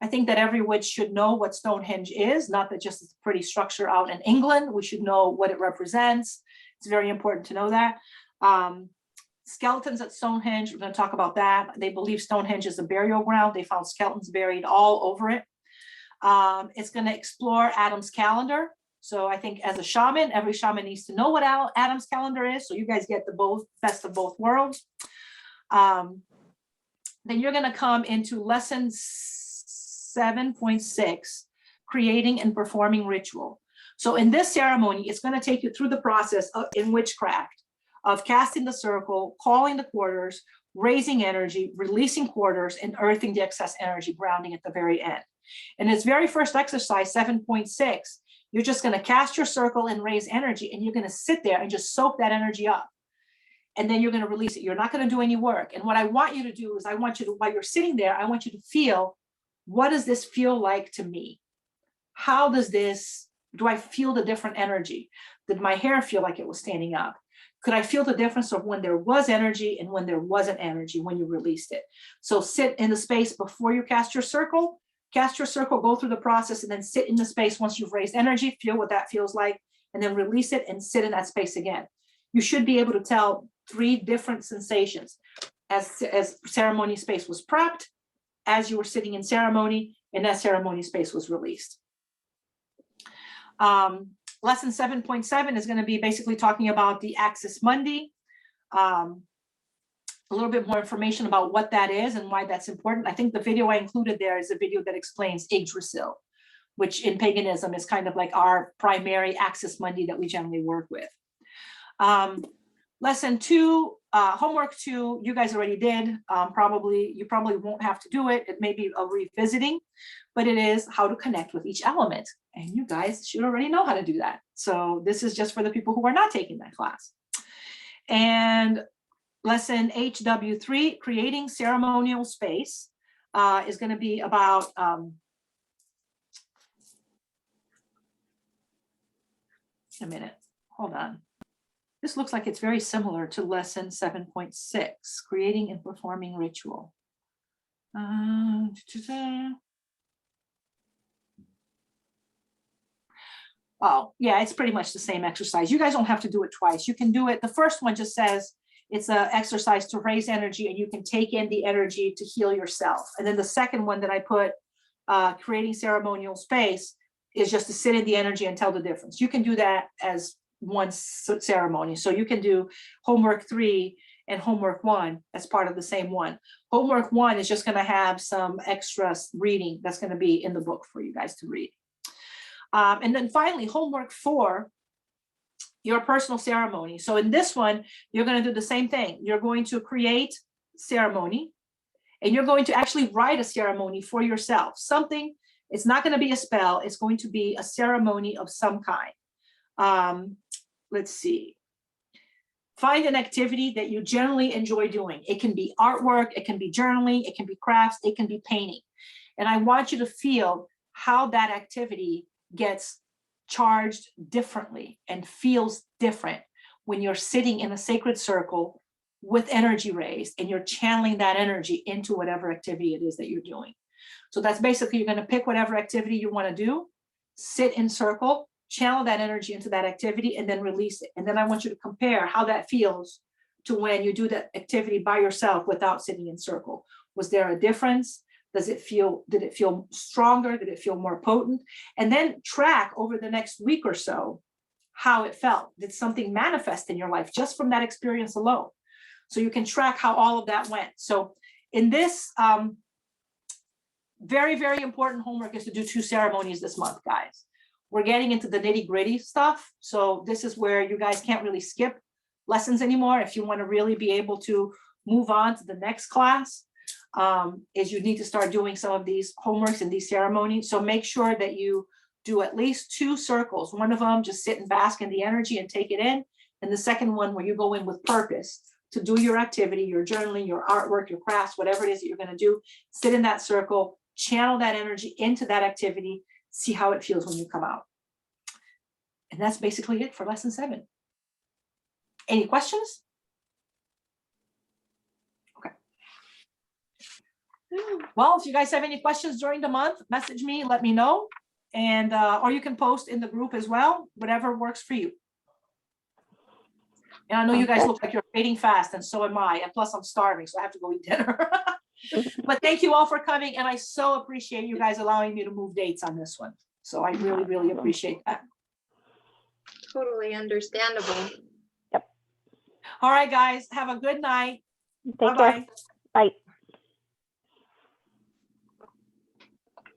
I think that every witch should know what Stonehenge is, not that just it's a pretty structure out in England. We should know what it represents. It's very important to know that. Skeletons at Stonehenge, we're going to talk about that. They believe Stonehenge is a burial ground. They found skeletons buried all over it. It's going to explore Adam's calendar. So I think as a shaman, every shaman needs to know what Adam's calendar is. So you guys get the best of both worlds. Then you're going to come into lesson 7.6, creating and performing ritual. So in this ceremony, it's going to take you through the process in witchcraft of casting the circle, calling the quarters, raising energy, releasing quarters, and earthing the excess energy, grounding at the very end. In its very first exercise, 7.6, you're just going to cast your circle and raise energy, and you're going to sit there and just soak that energy up. And then you're going to release it. You're not going to do any work. And what I want you to do is while you're sitting there, I want you to feel, what does this feel like to me? How do I feel the different energy? Did my hair feel like it was standing up? Could I feel the difference of when there was energy and when there wasn't energy when you released it? So sit in the space before you cast your circle, go through the process, and then sit in the space once you've raised energy, feel what that feels like, and then release it and sit in that space again. You should be able to tell 3 different sensations as ceremony space was prepped, as you were sitting in ceremony, and that ceremony space was released. Lesson 7.7 is going to be basically talking about the Axis Mundi. A little bit more information about what that is and why that's important. I think the video I included there is a video that explains Yggdrasil, which in paganism is kind of like our primary Axis Mundi that we generally work with. Lesson 2 Homework 2, you guys already did. You probably won't have to do it. It may be a revisiting, but it is how to connect with each element. And you guys should already know how to do that. So this is just for the people who are not taking that class. And lesson HW3, creating ceremonial space, is going to be about a minute, hold on. This looks like it's very similar to lesson 7.6, creating and performing ritual. Oh, yeah, it's pretty much the same exercise. You guys don't have to do it twice. You can do it. The first one just says it's an exercise to raise energy, and you can take in the energy to heal yourself. And then the second one that I put, creating ceremonial space, is just to sit in the energy and tell the difference. You can do that as one ceremony. So you can do homework 3 and homework 1 as part of the same one. Homework 1 is just going to have some extra reading that's going to be in the book for you guys to read. And then finally, homework 4, your personal ceremony. So in this one, you're going to do the same thing. You're going to create ceremony, and you're going to actually write a ceremony for yourself. Something, it's not going to be a spell. It's going to be a ceremony of some kind. Let's see. Find an activity that you generally enjoy doing. It can be artwork, it can be journaling, it can be crafts, it can be painting. And I want you to feel how that activity gets charged differently and feels different when you're sitting in a sacred circle with energy raised and you're channeling that energy into whatever activity it is that you're doing. So that's basically, you're going to pick whatever activity you want to do, sit in circle, channel that energy into that activity, and then release it. And then I want you to compare how that feels to when you do that activity by yourself without sitting in circle. Was there a difference? Did it feel stronger? Did it feel more potent? And then track over the next week or so how it felt. Did something manifest in your life just from that experience alone? So you can track how all of that went. So in this very, very important homework is to do 2 ceremonies this month, guys. We're getting into the nitty-gritty stuff. So this is where you guys can't really skip lessons anymore. If you want to really be able to move on to the next class, is you need to start doing some of these homeworks and these ceremonies. So make sure that you do at least 2 circles. One of them, just sit and bask in the energy and take it in. And the second one, where you go in with purpose to do your activity, your journaling, your artwork, your crafts, whatever it is that you're going to do, sit in that circle, channel that energy into that activity, see how it feels when you come out. And that's basically it for lesson 7. Any questions? Okay. Well, if you guys have any questions during the month, message me, let me know. And or you can post in the group as well, whatever works for you. And I know you guys look like you're fading fast, and so am I. And plus I'm starving, so I have to go eat dinner. But thank you all for coming. And I so appreciate you guys allowing me to move dates on this one. So I really, really appreciate that.
Totally understandable.
Yep.
All right, guys, have a good night.
Take care. Bye.